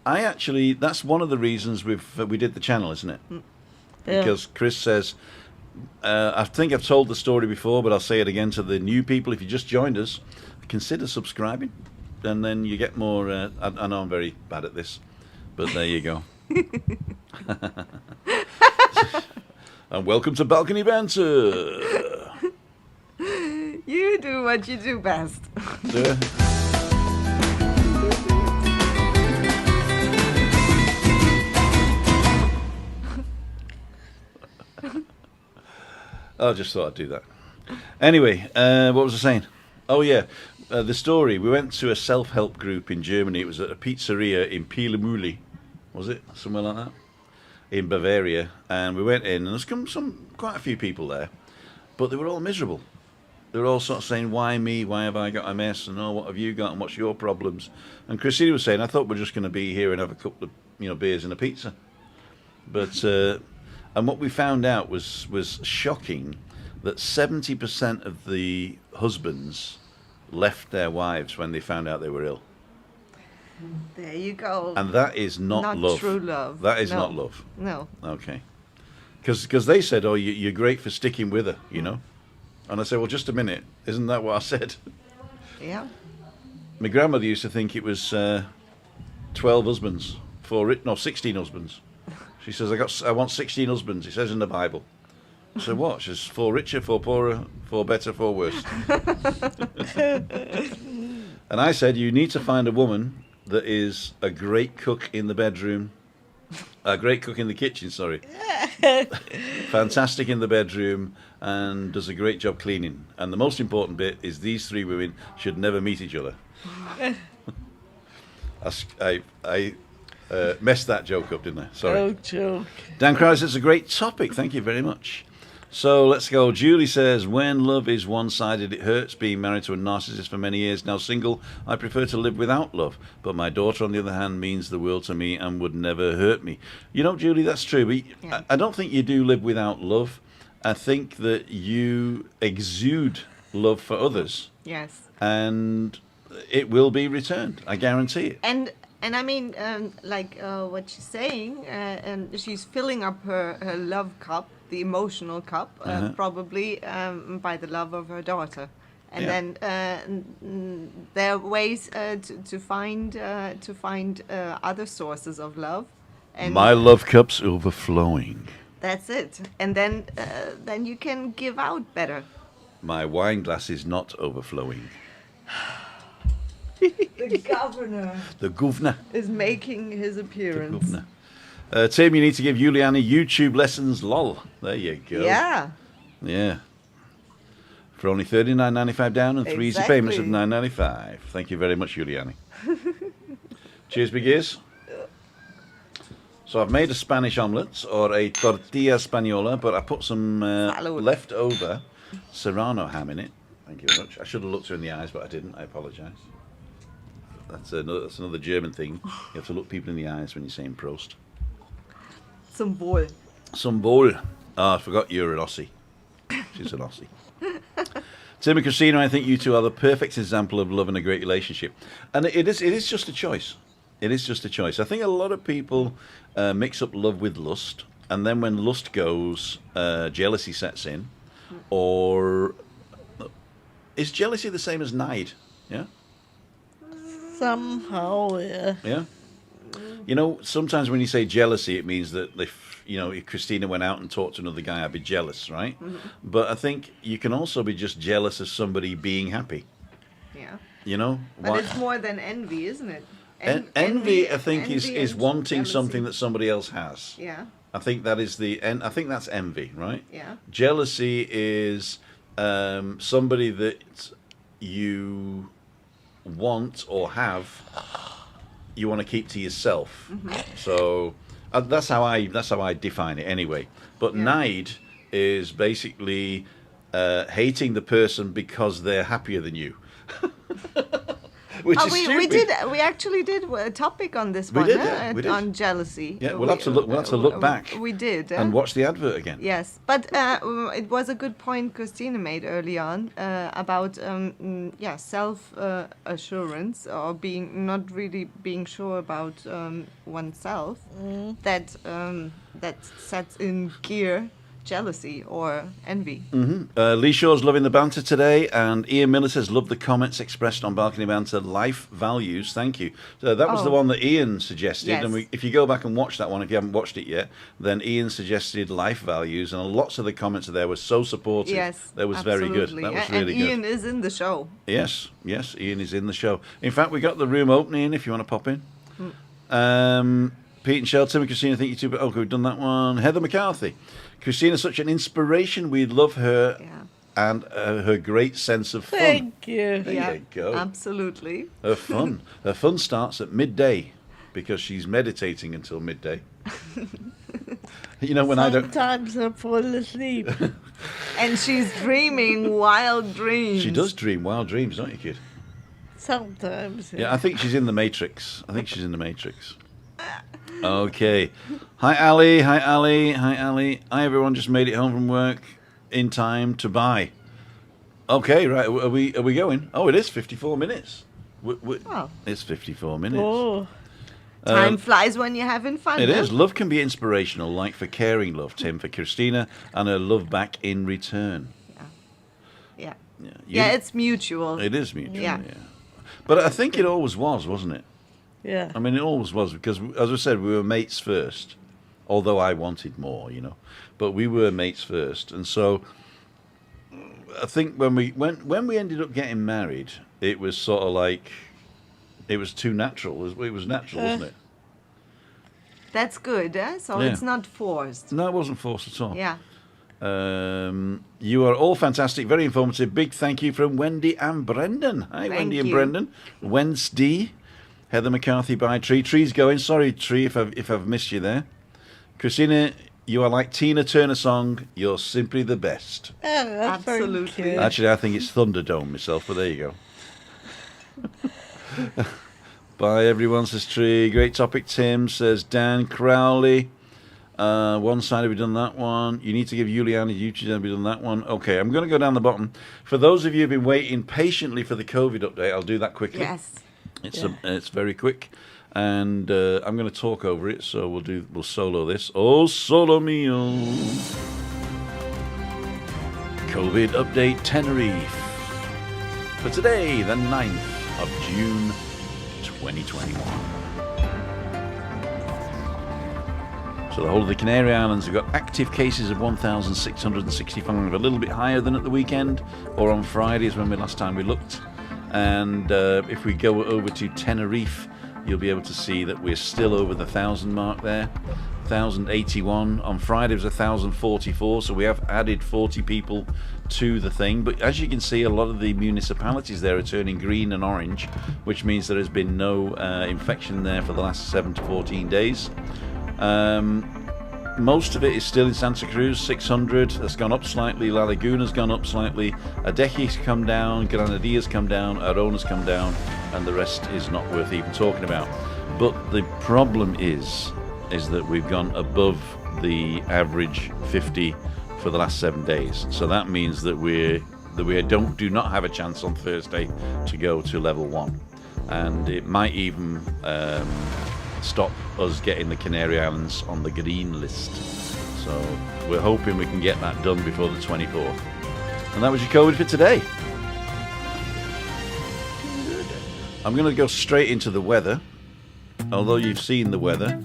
That's one of the reasons we did the channel, isn't it? Yeah. Because Chris says, I think I've told the story before, but I'll say it again to the new people. If you just joined us, consider subscribing. And then you get more. I know I'm very bad at this, but there you go. And welcome to Balcony Banter. You do what you do best. I just thought I'd do that. Anyway, what was I saying? Oh, yeah, the story. We went to a self-help group in Germany. It was at a pizzeria in Pielemühle. Was it? Somewhere like that? In Bavaria. And we went in, and there's quite a few people there. But they were all miserable. They were all sort of saying, why me? Why have I got MS? And, oh, what have you got? And what's your problems? And Christina was saying, I thought we're just going to be here and have a couple of beers and a pizza. But... and what we found out was shocking, that 70% of the husbands left their wives when they found out they were ill. There you go. And that is not love. True love. That is No. not love. No. Okay. Because they said, oh, you're great for sticking with her, you know. And I said, well, just a minute. Isn't that what I said? Yeah. My grandmother used to think it was 12 husbands. 16 husbands. She says, I want 16 husbands. It says in the Bible. So what? She says, 4 richer, 4 poorer, 4 better, 4 worse. And I said, you need to find a woman that is a great cook in the bedroom. A great cook in the kitchen, sorry. Fantastic in the bedroom and does a great job cleaning. And the most important bit is these 3 women should never meet each other. I messed that joke up, didn't I? Sorry. No joke. Dan Krause, it's a great topic. Thank you very much. So let's go. Julie says, when love is one-sided, it hurts. Being married to a narcissist for many years, now single, I prefer to live without love. But my daughter, on the other hand, means the world to me and would never hurt me. You know, Julie, that's true. But Yeah. I don't think you do live without love. I think that you exude love for others. Yes. And it will be returned. I guarantee it. And I mean, what she's saying, and she's filling up her love cup, the emotional cup, probably by the love of her daughter. And Yeah. then there are ways to find other sources of love, and My love cup's overflowing. that's it. And then you can give out better. My wine glass is not overflowing. The governor The governor. is making his The appearance. governor. Tim, you need to give Juliane YouTube lessons. Lol. There you go. Yeah. Yeah. For only $39.95 down and 3 easy payments of Exactly. $9.95. Thank you very much, Juliane. Cheers, big ears. So I've made a Spanish omelette or a tortilla española, but I put some Salud. leftover Serrano ham in it. Thank you very much. I should have looked her in the eyes, but I didn't. I apologise. That's another German thing. You have to look people in the eyes when you're saying Prost. Zum Wohl. Some bowl. Oh, I forgot you're an Aussie. She's an Aussie. Tim and Christina, I think you two are the perfect example of love and a great relationship. And it is just a choice. It is just a choice. I think a lot of people mix up love with lust. And then when lust goes, jealousy sets in. Or is jealousy the same as nide? Yeah? Somehow, yeah. Yeah? You know, sometimes when you say jealousy, it means that if Christina went out and talked to another guy, I'd be jealous, right? Mm-hmm. But I think you can also be just jealous of somebody being happy. Yeah. You know, But it's more than envy, isn't it? envy, I think, envy is and wanting jealousy. something that somebody else has. Yeah. I think that is I think that's envy, right? Yeah. Jealousy is somebody that you want or have, you want to keep to yourself. So that's how I define it anyway. But Yeah. nide is basically hating the person because they're happier than you. Which is stupid. We actually did a topic on this We one, did, yeah, we did. on jealousy. Yeah, we'll have to look back We did. and watch the advert again. Yes, but it was a good point Christina made early on about self assurance or not really being sure about oneself. That sets in gear jealousy or envy. Lee Shaw's loving the banter today, and Ian Miller says, love the comments expressed on Balcony Banter. Life values, thank you. So that was the one that Ian suggested, Yes. and if you go back and watch that one, if you haven't watched it yet, then Ian suggested life values, and lots of the comments there were so supportive. Yes, that was very good. absolutely. That was And really good. Ian is in the show. Yes, Ian is in the show. In fact, we got the room opening if you want to pop in. Pete and Shell, Tim and Christina, thank you too. But okay, we've done that one. Heather McCarthy. Christina's such an inspiration. We love her and her great sense of fun. Thank you. There you go. Absolutely. Her fun starts at midday because she's meditating until midday. You know, when Sometimes I fall asleep. And she's dreaming wild dreams. she does dream wild dreams, don't you, kid? Sometimes. Yeah, I think she's in the Matrix. Okay. Hi, Ali. Hi, everyone. Just made it home from work in time to buy. Okay, right. Are we going? Oh, it is 54 minutes. Oh. It's 54 minutes. Oh, Time flies when you're having fun. It huh? is. Love can be inspirational, like for caring love, Tim, for Christina, and her love back in return. Yeah. Yeah, Yeah, it's mutual. It is mutual, Yeah. But I think it always was, wasn't it? yeah. I mean, it always was, because, as I said, we were mates first, although I wanted more, But we were mates first, and so I think when we ended up getting married, it was sort of like, it was too natural. It was natural, wasn't it? That's good, huh? So Yeah. it's not forced. No, it wasn't forced at all. Yeah. You are all fantastic, very informative. Big thank you from Wendy and Brendan. Hi, Thank Wendy and you. Brendan. Wednesday, Heather McCarthy by Tree. Tree's going. Sorry, Tree, if I've missed you there. Christina, you are like Tina Turner song. You're simply the best. Yeah, Absolutely. thank you. Actually, I think it's Thunderdome myself, but there you go. Bye, everyone, says Tree. Great topic, Tim, says Dan Crowley. One side, have we done that one? You need to give Juliane a YouTube, have we done that one? Okay, I'm going to go down the bottom. For those of you who've been waiting patiently for the COVID update, I'll do that quickly. Yes. It's very quick, and I'm going to talk over it, so we'll solo this. Oh, solo mio. COVID update Tenerife. for today, the 9th of June, 2021. So the whole of the Canary Islands have got active cases of 1,665, a little bit higher than at the weekend, or on Friday is when last time we looked. And if we go over to Tenerife, you'll be able to see that we're still over the 1,000 mark there. 1,081. On Friday it was 1,044, so we have added 40 people to the thing. But as you can see, a lot of the municipalities there are turning green and orange, which means there has been no infection there for the last 7 to 14 days. Most of it is still in Santa Cruz, 600. That's gone up slightly. La Laguna's gone up slightly. Adeque's come down. Granadillas come down. Arona's come down. And the rest is not worth even talking about. But the problem is that we've gone above the average 50 for the last 7 days. So that means that we do not have a chance on Thursday to go to level 1. And it might even stop us getting the Canary Islands on the green list. So we're hoping we can get that done before the 24th. And that was your COVID for today. I'm going to go straight into the weather. Although you've seen the weather,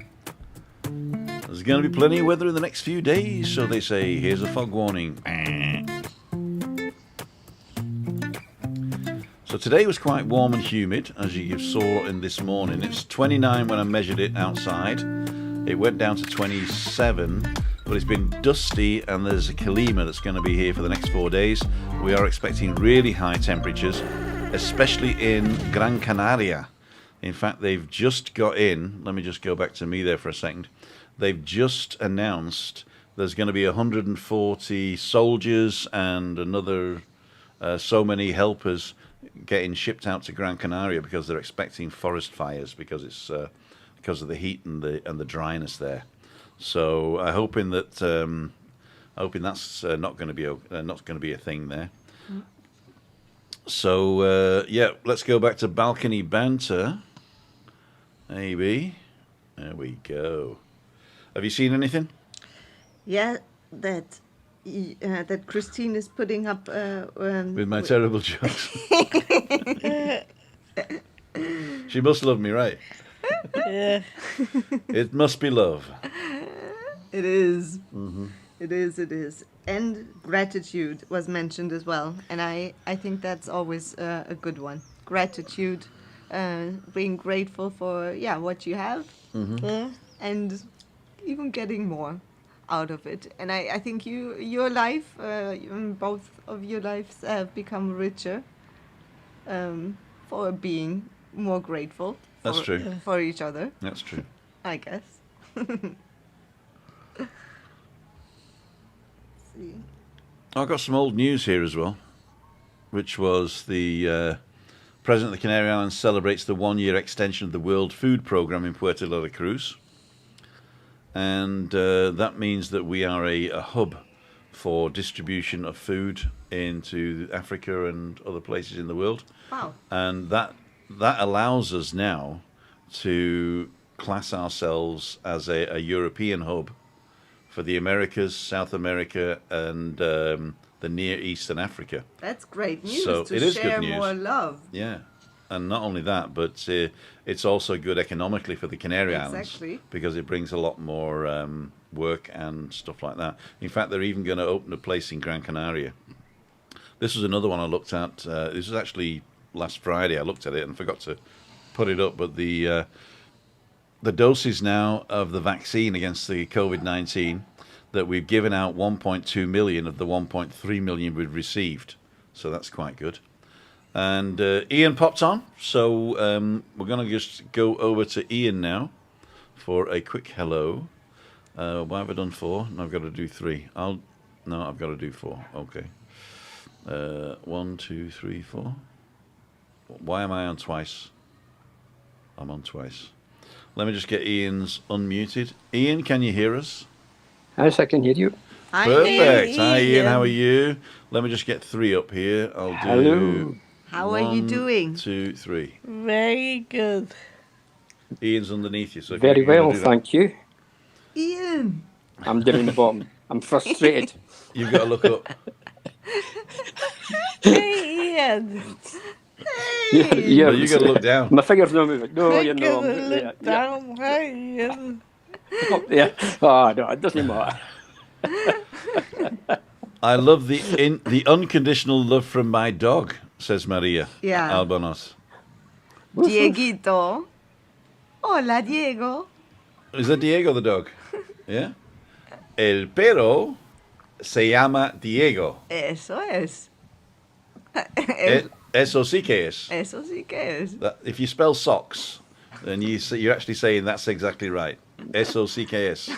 there's going to be plenty of weather in the next few days. So they say, here's a fog warning. So today was quite warm and humid, as you saw in this morning. It's 29 when I measured it outside. It went down to 27, but it's been dusty, and there's a Kalima that's going to be here for the next 4 days. We are expecting really high temperatures, especially in Gran Canaria. In fact, they've just got in, let me just go back to me there for a second. They've just announced there's going to be 140 soldiers and another so many helpers getting shipped out to Gran Canaria because they're expecting forest fires because it's because of the heat and the dryness there. So I'm hoping that's not going to be a thing there. So yeah, let's go back to balcony banter. Maybe there we go. Have you seen anything? Yeah, that Christine is putting up With my terrible jokes. She must love me, right? Yeah. It must be love. It is. Mm-hmm. It is. And gratitude was mentioned as well. And I think that's always a good one. Gratitude, being grateful for, what you have. Mm-hmm. And even getting more out of it. And I think your life, both of your lives have become richer for being more grateful. That's true. For each other. That's true. I guess. See. I've got some old news here as well, which was the President of the Canary Islands celebrates the 1-year extension of the World Food Programme in Puerto La Cruz. And that means that we are a hub for distribution of food into Africa and other places in the world. Wow. And that allows us now to class ourselves as a European hub for the Americas, South America, and the Near East and Africa. That's great news So to it is share good news. more love. Yeah. And not only that, but it's also good economically for the Canary Islands Exactly. because it brings a lot more work and stuff like that. In fact, they're even going to open a place in Gran Canaria. This was another one I looked at. This was actually last Friday. I looked at it and forgot to put it up. But the doses now of the vaccine against the COVID-19 that we've given out 1.2 million of the 1.3 million we've received. So that's quite good. And Ian popped on, so we're going to just go over to Ian now for a quick hello. Why have I done 4? No, I've got to do 3. I've got to do 4. Okay. 1, 2, 3, 4. Why am I on twice? I'm on twice. Let me just get Ian's unmuted. Ian, can you hear us? Yes, I can hear you. Hi, Perfect. Hi, Ian. Ian. How are you? Let me just get 3 up here. I'll do. Hello. How are you doing? 1, 2, 3. Very good. Ian's underneath you. So if Very you wanna well, do that. thank you. Ian. I'm down in the bottom. I'm frustrated. You've got to look up. Hey, Ian. Yeah, Well, you got to look down. My fingers not moving. No, I you know, I'm gotta yeah, look yeah, down. Hi, Ian. up there. Oh no, it doesn't matter. I love the unconditional love from my dog, says Maria Yeah. Albanos. Woof, woof. Dieguito. Hola, Diego. Is that Diego the dog? Yeah. El perro se llama Diego. Eso es. El- Eso sí que es. Eso sí que es. If you spell socks, then you're actually saying that's exactly right. Eso sí que es.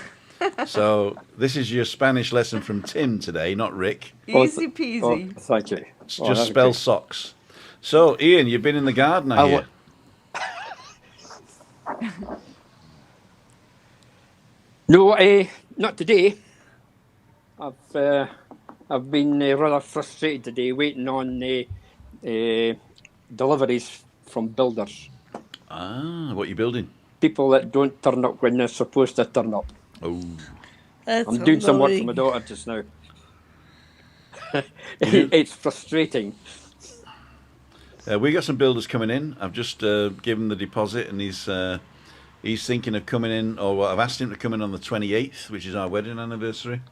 So this is your Spanish lesson from Tim today, not Rick. Easy Oh, peasy. thank you. It's Oh, just that's spell great. socks. So Ian, you've been in the garden, I hear. No, not today. I've been rather frustrated today, waiting on deliveries from builders. Ah, what are you building? People that don't turn up when they're supposed to turn up. Oh, That's I'm doing some work for my annoying. daughter just now. It's frustrating. we got some builders coming in. I've just given the deposit, and he's thinking of coming in, or well, I've asked him to come in on the 28th, which is our wedding anniversary.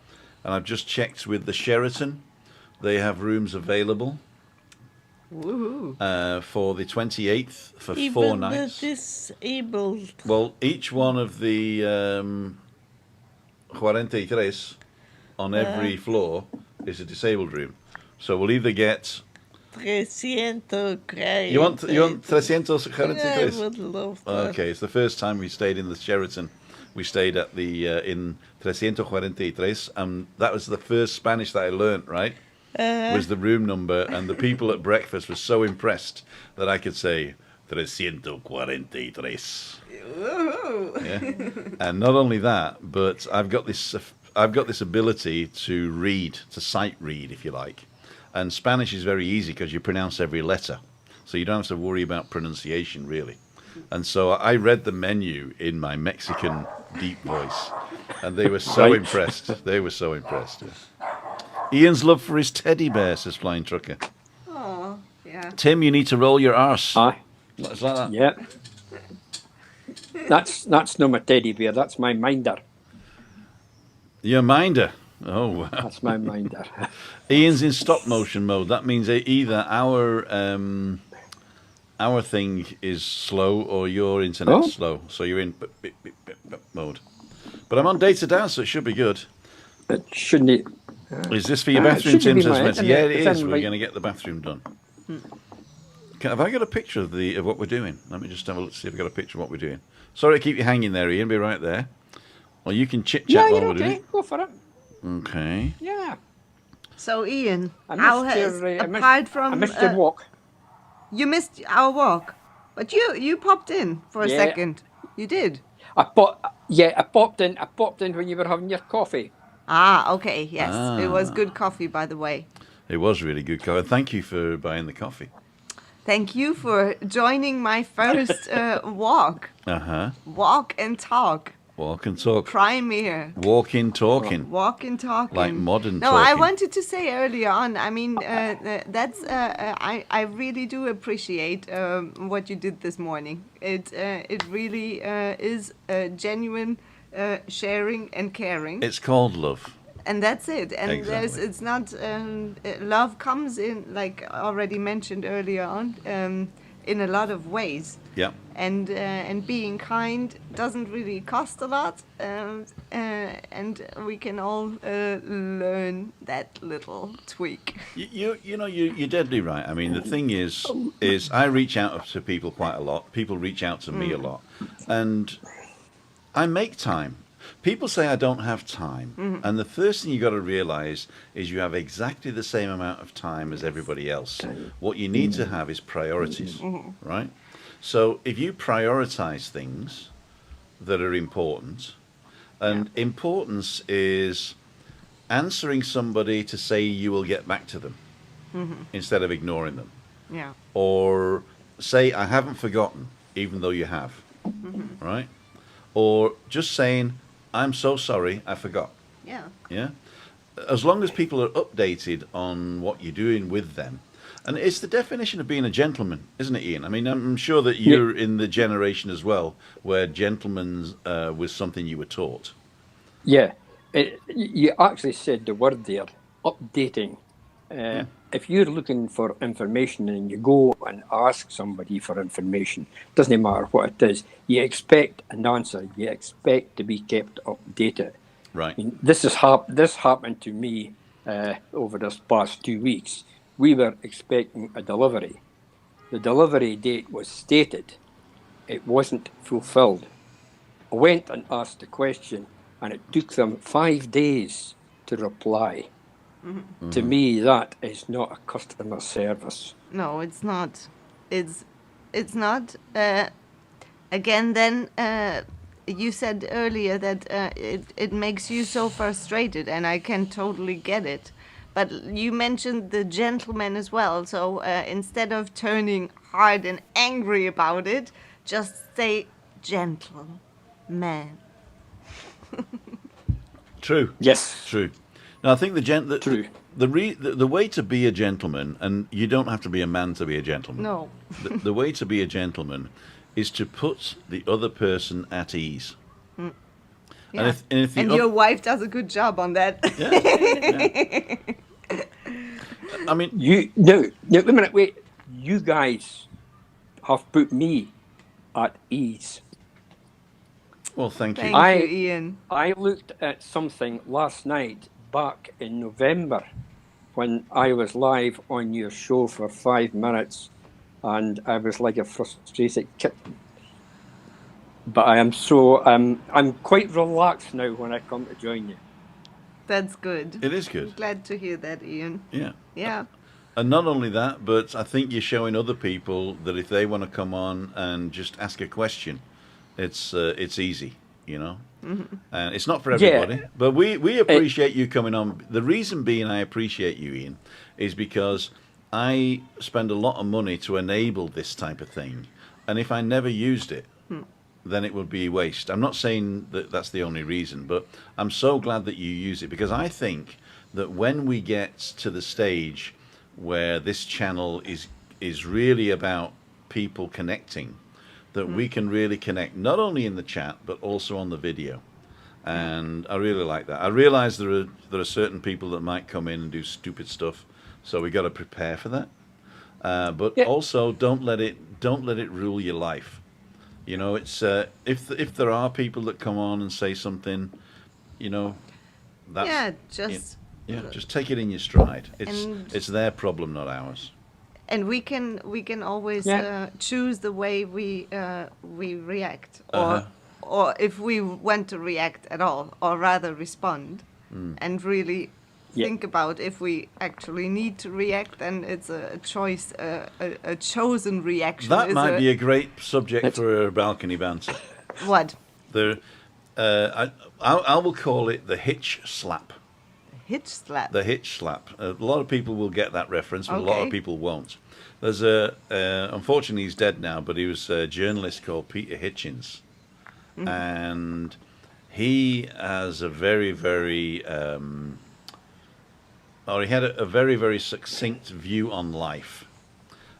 And I've just checked with the Sheraton; they have rooms available Woohoo. for the 28th for 4 Even nights. the disabled. Well, each one of the 43 on every floor is a disabled room. So we'll either get 300 you want 343? I would love that. Okay, it's the first time we stayed in the Sheraton. We stayed at the in 343, and that was the first Spanish that I learnt. Right, was the room number, and the people at breakfast were so impressed that I could say 343. Woohoo. Yeah, and not only that, but I've got this ability to read, to sight read, if you like. And Spanish is very easy because you pronounce every letter, so you don't have to worry about pronunciation really. And so I read the menu in my Mexican deep voice, and they were so Right. impressed. They were so impressed. Ian's love for his teddy bear, says Flying Trucker. Oh, yeah. Tim, you need to roll your arse. Aye, It's like that. yeah. That's no my teddy bear. That's my minder. Your minder. Oh, wow. That's my minder. Ian's in stop motion mode. That means either our thing is slow or your internet's Oh. slow. So you're in beep, beep, beep, beep mode. But I'm on data down, so it should be good. It shouldn't. Is this for your It bathroom, shouldn't Tim? be Says my Spencer. Yeah, it internet. It's is. on We're my- going to get the bathroom done. Have I got a picture of what we're doing? Let me just have a look, see if I've got a picture of what we're doing. Sorry to keep you hanging there, Ian. Be right there. Or you can chit Yeah, chat while you're we're doing okay. it. Go for it. Okay. Yeah. So, Ian, I how missed has, your, apart from... I missed your walk. You missed our walk. But you popped in for a Yeah. second. You did. I popped in. I popped in when you were having your coffee. Ah, okay, yes. It was Ah. good coffee, by the way. It was really good, Colin. Thank you for buying the coffee. Thank you for joining my first walk. Uh-huh. Walk and talk. Walk and talk. Premiere. Walking, talking. Walk and talking. Like modern No, I talking. wanted to say earlier on, I mean, I really do appreciate what you did this morning. It really is genuine sharing and caring. It's called love. And that's it. And Exactly. it's not love comes in, like already mentioned earlier on, in a lot of ways. Yeah. And being kind doesn't really cost a lot, and we can all learn that little tweak. You're deadly right. I mean, the thing is I reach out to people quite a lot. People reach out to me a lot, and I make time. People say I don't have time, and the first thing you got to realize is you have exactly the same amount of time as everybody else. What you need to have is priorities, right? So if you prioritize things that are important, and importance is answering somebody to say you will get back to them instead of ignoring them, Yeah. or say I haven't forgotten even though you have, right? Or just saying I'm so sorry I forgot. Yeah. Yeah. as long as people are updated on what you're doing with them. And it's the definition of being a gentleman, isn't it, Ian? I mean, I'm sure that Yeah, you're in the generation as well where gentleman was something you were taught. yeah. You actually said the word there, updating. If you're looking for information and you go and ask somebody for information, doesn't matter what it is, you expect an answer. You expect to be kept updated. Right. I mean, this happened to me over this past 2 weeks. We were expecting a delivery. The delivery date was stated. It wasn't fulfilled. I went and asked the question, and it took them 5 days to reply. To me, that is not a customer service. No, it's not. It's not. Again, then you said earlier that it makes you so frustrated, and I can totally get it. But you mentioned the gentleman as well. So instead of turning hard and angry about it, just say gentle man. True. Yes, True. Now, I think true. the way to be a gentleman, and you don't have to be a man to be a gentleman. No. The way to be a gentleman is to put the other person at ease. Yeah. And if the And your wife does a good job on that. yeah. I mean, Wait a minute, wait. You guys have put me at ease. well, thank you. Thank you, Ian. I looked at something last night back in November when I was live on your show for 5 minutes, and I was like a frustrated kitten. But I am so I'm quite relaxed now when I come to join you. That's good. It is good. Glad to hear that, Ian. Yeah. Yeah. And not only that, but I think you're showing other people that if they want to come on and just ask a question, it's easy, you know. And it's not for everybody, Yeah. but we appreciate you coming on. The reason being I appreciate you, Ian, is because I spend a lot of money to enable this type of thing, and if I never used it, then it would be a waste. I'm not saying that that's the only reason, but I'm so glad that you use it because I think that when we get to the stage where this channel is really about people connecting, that we can really connect not only in the chat but also on the video. And I really like that. I realize there are certain people that might come in and do stupid stuff, so we got to prepare for that. But Yeah. also don't let it rule your life. You know, it's if there are people that come on and say something, you know, that's Yeah, just just take it in your stride. And- It's their problem, not ours. and we can always Yeah. choose the way we react, Uh-huh. or if we want to react at all, or rather respond, and really Yeah. think about if we actually need to react. Then it's a choice, a chosen reaction. That is might be a great subject for a balcony banter. what The I will call it the hitch slap. hitch slap. The hitch slap. A lot of people will get that reference, but a lot of Okay. people won't. There's unfortunately he's dead now, but he was a journalist called Peter Hitchens, and he has a very, very, or he had a very, very succinct view on life,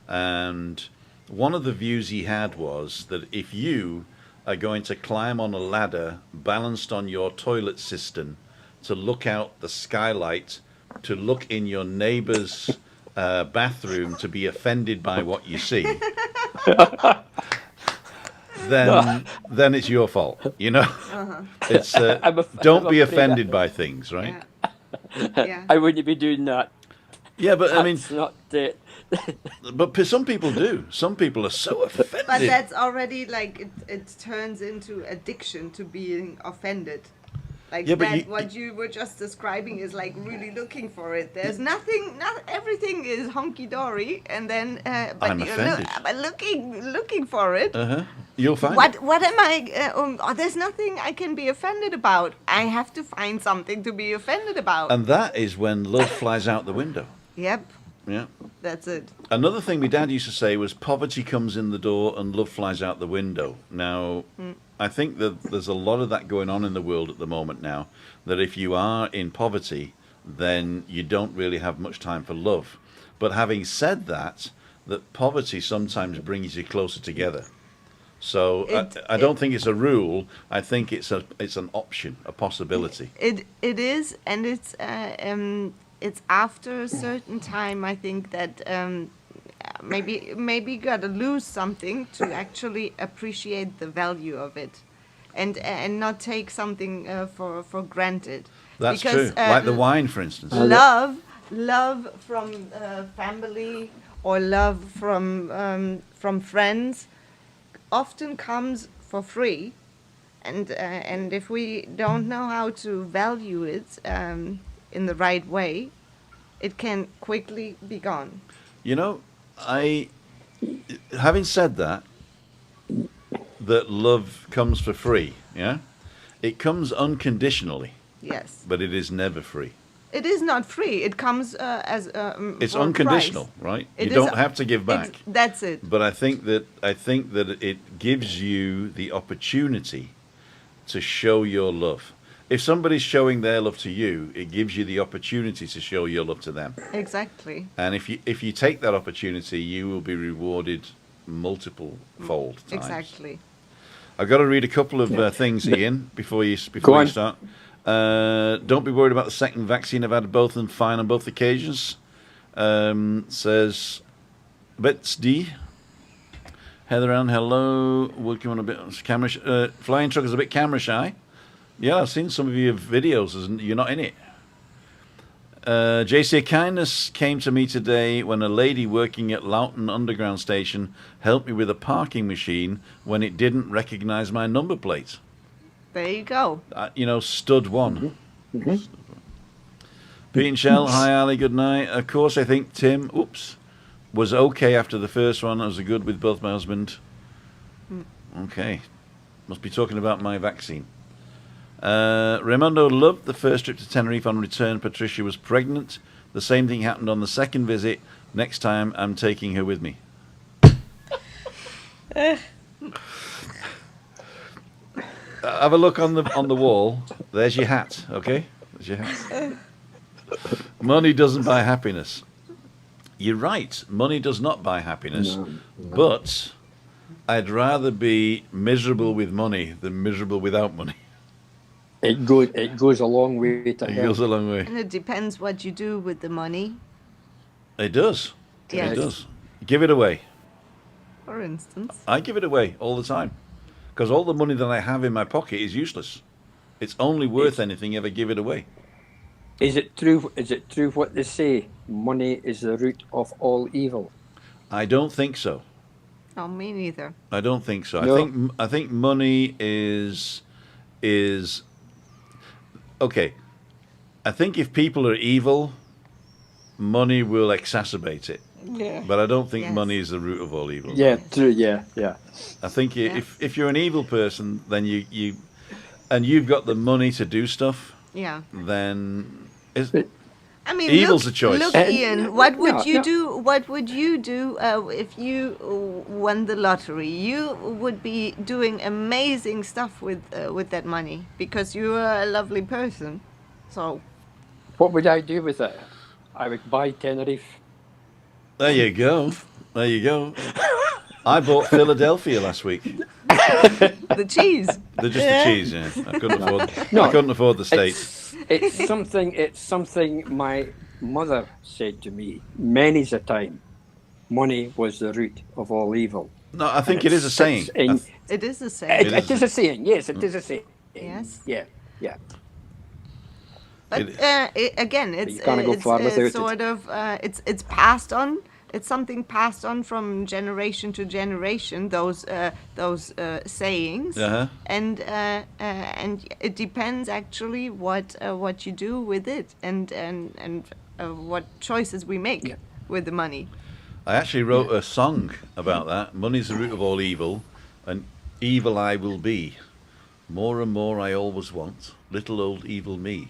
and one of the views he had was that if you are going to climb on a ladder balanced on your toilet cistern to look out the skylight, to look in your neighbor's bathroom to be offended by what you see, then it's your fault. You know, it's don't I'm be afraid offended by things, right? Yeah. I wouldn't be doing that. Yeah, but I mean, That's not but some people do. Some people are so offended. But that's already like it turns into addiction to being offended. Like Yeah, but that, you- what you were just describing is like really looking for it. There's nothing, not everything is hunky dory, and then but I'm offended. but looking for it. You'll find What it. what am I? There's nothing I can be offended about. I have to find something to be offended about. And that is when love flies out the window. Yep, Yeah. that's it. Another thing my dad used to say was poverty comes in the door and love flies out the window. Now, I think that there's a lot of that going on in the world at the moment now, that if you are in poverty, then you don't really have much time for love. But having said that, that poverty sometimes brings you closer together. So I don't think it's a rule. I think it's an option, a possibility. It is, and it's after a certain time. I think that maybe you gotta lose something to actually appreciate the value of it, and not take something for granted. That's Because, true. Like the wine, for instance. Love from family or love from friends often comes for free, and if we don't know how to value it in the right way, it can quickly be gone. You know, having said that love comes for free, yeah? It comes unconditionally, Yes, but it is never free. it is not free. It comes as It's for a unconditional, price. right? It You is don't have to give back. That's it. But I think that it gives you the opportunity to show your love. If somebody's showing their love to you, it gives you the opportunity to show your love to them. Exactly. And if you take that opportunity, you will be rewarded multiple fold times. Exactly. I've got to read a couple of things, Ian, before you on. start. Don't be worried about the second vaccine. I've had both of them fine on both occasions. Says Bets D. Heather Ann, hello. Working on a bit of camera. Flying Trucker's a bit camera shy. Yeah, I've seen some of your videos. You're not in it. JC Kindness came to me today when a lady working at Loughton Underground Station helped me with a parking machine when it didn't recognise my number plate. There you go. Stud one. Pete and Shell, hi Ali, good night. Of course, I think Tim, was okay after the first one. I was good with both my husband. Okay. Must be talking about my vaccine. Raimondo loved the first trip to Tenerife. On return, Patricia was pregnant. The same thing happened on the second visit. Next time, I'm taking her with me. Have a look on the wall. There's your hat, okay? There's your hat. Money doesn't buy happiness. You're right. Money does not buy happiness. No. But I'd rather be miserable with money than miserable without money. It goes a long way to It help. goes a long way. And it depends what you do with the money. It does. Yes. It does. Give it away. For instance. I give it away all the time. Because all the money that I have in my pocket is useless. It's only worth anything if I give it away. Is it true what they say? Money is the root of all evil. I don't think so. No, me neither. I don't think so. No. I think money is okay. I think if people are evil, money will exacerbate it. Yeah. But I don't think Yes. money is the root of all evil. Yeah, true. Yeah. I think Yeah. if you're an evil person, then you've got the money to do stuff, Yeah. then I mean, evil's a choice. Look, Ian, what would you yeah. do? What would you do if you won the lottery? You would be doing amazing stuff with that money because you are a lovely person. So What would I do with it? I would buy Tenerife. There you go. There you go. I bought Philadelphia last week. the cheese. They're just the cheese, yeah. I No, couldn't afford the steak. It's something my mother said to me many a time. Money was the root of all evil. No, I think it is a saying. It is the same. It is a saying. Yes, it is a saying. Yes. Yeah. But again, it's you can't go far without it. sort of it's passed on. It's something passed on from generation to generation. Those sayings, Uh-huh. and it depends actually what you do with it, and what choices we make with the money. I actually wrote a song about that. Money's the root of all evil, and evil I will be. More and more I always want. Little old evil me.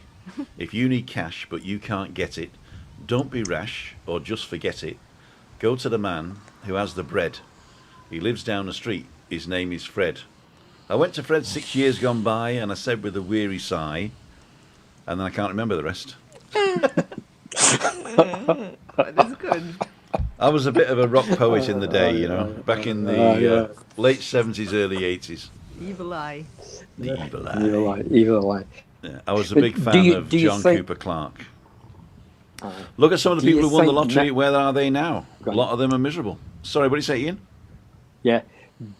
If you need cash but you can't get it, don't be rash or just forget it. Go to the man who has the bread. He lives down the street. His name is Fred. I went to Fred 6 years gone by, and I said with a weary sigh, and then I can't remember the rest. But it's good. I was a bit of a rock poet in the day, you know, back in the late 70s, early 80s. Evil Eye. The Evil Eye. Evil eye. Yeah, I was a But big fan of do you John think- Cooper Clarke. Look at some of the do you people who won the think lottery. that- Where are they now? A Go on. lot of them are miserable. Sorry, what did you say, Ian? Yeah.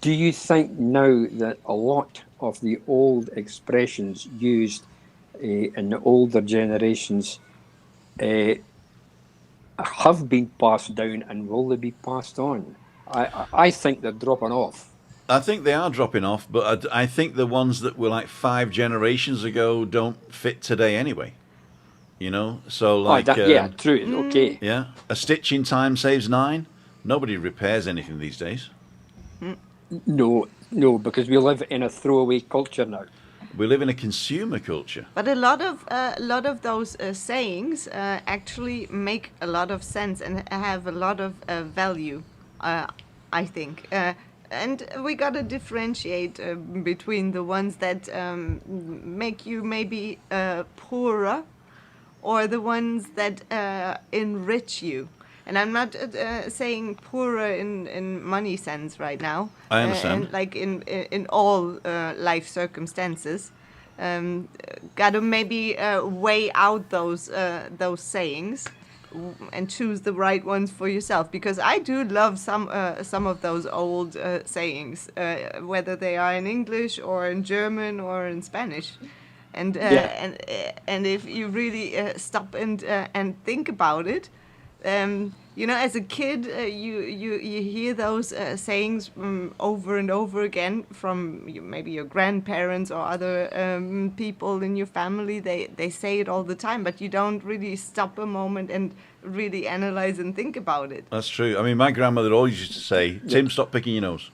Do you think now that a lot of the old expressions used in the older generations have been passed down, and will they be passed on? I think they're dropping off. I think they are dropping off, but I think the ones that were like 5 generations ago don't fit today anyway. You know, so like yeah, true. Okay. yeah, a stitch in time saves 9. Nobody repairs anything these days. No, because we live in a throwaway culture now. We live in a consumer culture. But a lot of those sayings actually make a lot of sense and have a lot of value, I think. And we gotta differentiate between the ones that make you maybe poorer, or the ones that enrich you. And I'm not saying poorer in money sense right now. I understand. And like in all life circumstances, gotta maybe weigh out those sayings and choose the right ones for yourself. Because I do love some of those old sayings, whether they are in English or in German or in Spanish. And and if you really stop and think about it, you know, as a kid, you hear those sayings over and over again from maybe your grandparents or other people in your family. They say it all the time, but you don't really stop a moment and really analyze and think about it. That's true. I mean, my grandmother always used to say, "Tim, stop picking your nose."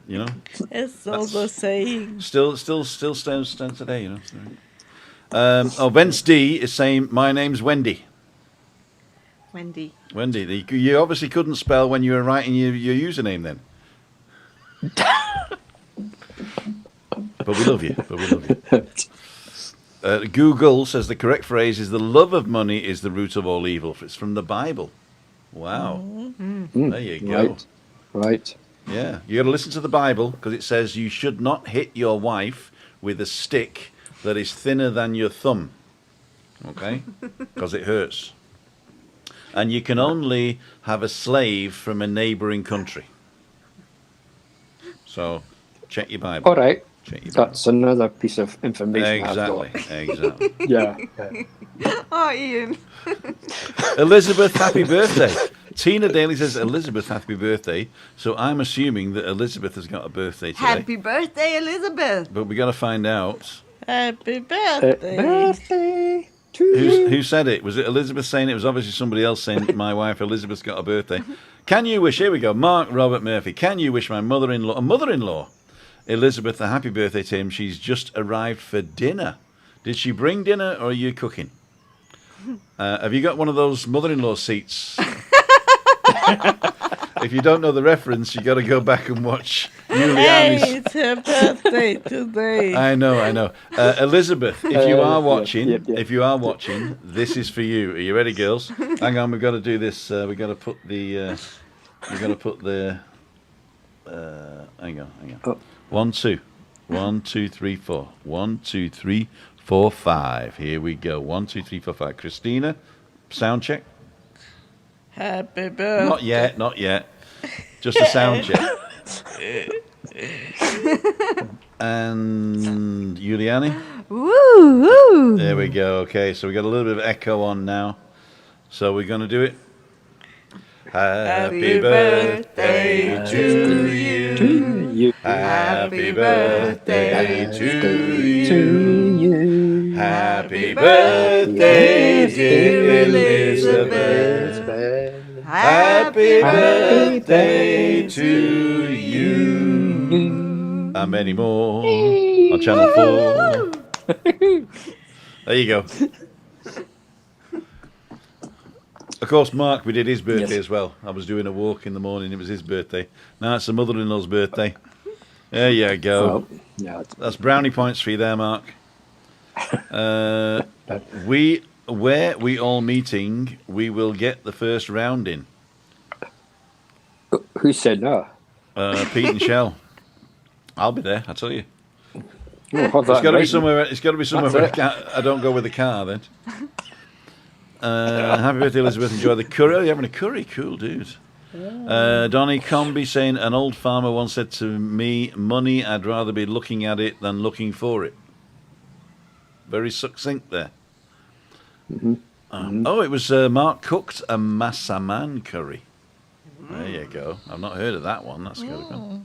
You know, It's all the same. still stands today. You know. Vince D is saying, "My name's Wendy." Wendy. Wendy, you obviously couldn't spell when you were writing your username then. But we love you. Google says the correct phrase is, "The love of money is the root of all evil." It's from the Bible. Wow. There you go. Right. Yeah, you got to listen to the Bible, because it says you should not hit your wife with a stick that is thinner than your thumb. Okay? Because it hurts. And you can only have a slave from a neighbouring country. So, check your Bible. All right. Check your Bible. That's another piece of information. Exactly. Yeah. Oh, Ian. Elizabeth, happy birthday. Tina Daly says, "Elizabeth, happy birthday." So I'm assuming that Elizabeth has got a birthday today. Happy birthday, Elizabeth. But we got to find out Happy birthday. Birthday to who said it. Was it Elizabeth saying it? Was obviously somebody else saying, "My wife Elizabeth's got a birthday." Can you wish? Here we go. Mark Robert Murphy. Can you wish my mother-in-law Elizabeth a happy birthday, Tim? She's just arrived for dinner. Did she bring dinner, or are you cooking? Have you got one of those mother-in-law seats? If you don't know the reference, you got to go back and watch Juliane's. Hey, it's her birthday today. I know. Elizabeth, if you are watching, yeah. if you are watching, this is for you. Are you ready, girls? Hang on, we've got to do this. We've got to put the. Hang on. Oh. 1, 2, 1, 2, 3, 4. 1, 2, 3, 4, 5. Here we go. 1, 2, 3, 4, 5. Christina, sound check. Happy birthday. Not yet. Just a sound check. And Juliane. Woo, woo. There we go. Okay, so we got a little bit of echo on now. So we're going to do it. Happy birthday to you. Happy birthday to you. Happy birthday, dear Elizabeth. Happy birthday to you. And many more on Channel 4. There you go. Of course, Mark, we did his birthday as well. I was doing a walk in the morning. It was his birthday. Now it's the mother-in-law's birthday. There you go. Well, yeah. That's brownie points for you there, Mark. We where we all meeting, we will get the first round in. Who said that? Pete and Shell. I'll be there, I tell you. Oh, hold It's that got to be right. somewhere. It's got to be somewhere That's where I don't go with the car then. Happy birthday, Elizabeth. Enjoy the curry. Oh, you're having a curry? Cool, dude. Donny Comby saying, an old farmer once said to me, money, I'd rather be looking at it than looking for it. Very succinct there. Oh, it was Mark cooked a massaman curry. There you go. I've not heard of that one. That's good.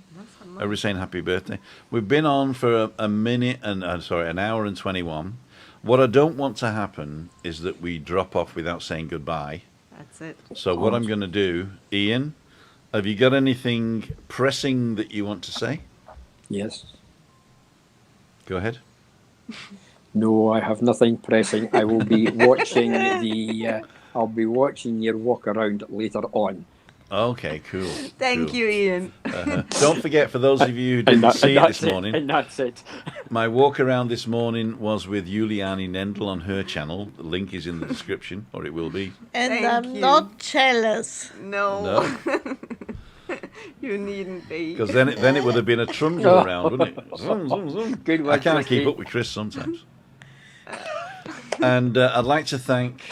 Everybody's saying happy birthday. We've been on for a minute and an hour and 21. What I don't want to happen is that we drop off without saying goodbye. That's it. So what I'm going to do, Ian, have you got anything pressing that you want to say? Yes. Go ahead. No, I have nothing pressing. I will be watching I'll be watching your walk around later on. Okay, cool. Thank cool. you, Ian. Don't forget, for those of you who didn't see it this morning, And that's it. my walk around this morning was with Juliane Nendel on her channel. The link is in the description, or it will be. And Thank I'm you. not jealous. No, No, you needn't be. because then it would have been a trundle around, wouldn't it? Zoom, zoom, zoom. Good I one, can't keep Christine. up with Chris sometimes. And I'd like to thank,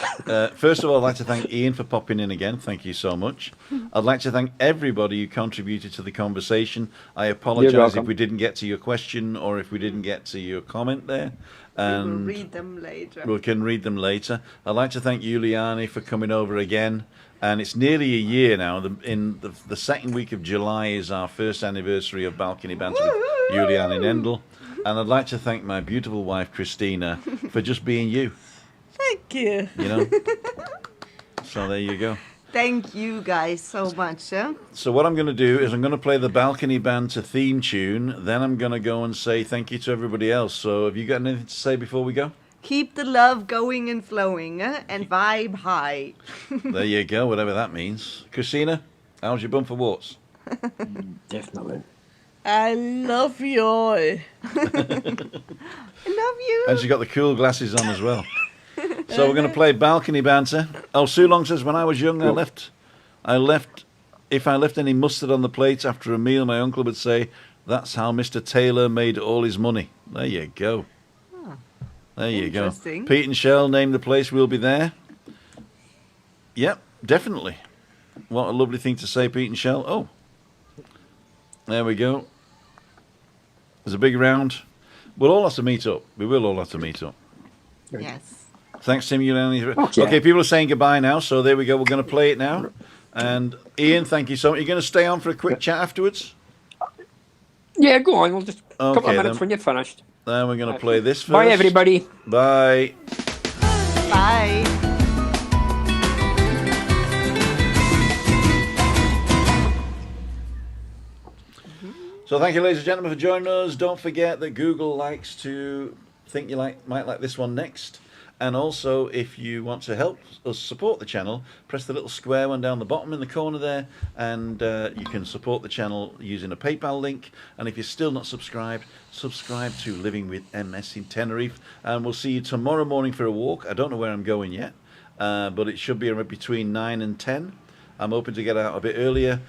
first of all, I'd like to thank Ian for popping in again. Thank you so much. I'd like to thank everybody who contributed to the conversation. I apologise welcome. if we didn't get to your question or if we didn't get to your comment there. We will And read them later. we can read them later. I'd like to thank Juliane for coming over again. And it's nearly a year now. In the second week of July is our first anniversary of Balcony Banter with Juliane Nendel. And I'd like to thank my beautiful wife, Christina, for just being you. Thank you. You know? So there you go. Thank you guys so much. Huh? So what I'm going to do is I'm going to play the Balcony Banter theme tune. Then I'm going to go and say thank you to everybody else. So have you got anything to say before we go? Keep the love going and flowing, and vibe high. There you go, whatever that means. Christina, how's your bumper warts? Definitely. I love you all. I love you. And she's got the cool glasses on as well. So we're going to play Balcony Banter. Oh, Sue Long says, when I was young, if I left any mustard on the plate after a meal, my uncle would say, that's how Mr. Taylor made all his money. There you go. There you go. Interesting. Pete and Shell, name the place, we'll be there. Yep, definitely. What a lovely thing to say, Pete and Shell. Oh, there we go. There's a big round. We'll all have to meet up. We will all have to meet up. Yes. Thanks, Tim. Okay. Okay, people are saying goodbye now, so there we go. We're going to play it now. And Ian, thank you so much. You're going to stay on for a quick chat afterwards? Yeah, go on. We'll just a couple Okay, of minutes then. when you're finished. Then we're going to play this first. Bye, everybody. Bye. Bye. So thank you, ladies and gentlemen, for joining us. Don't forget that Google likes to think you might like this one next. And also, if you want to help us support the channel, press the little square one down the bottom in the corner there, and you can support the channel using a PayPal link. And if you're still not subscribed, subscribe to Living with MS in Tenerife. And we'll see you tomorrow morning for a walk. I don't know where I'm going yet, but it should be between 9 and 10. I'm hoping to get out a bit earlier.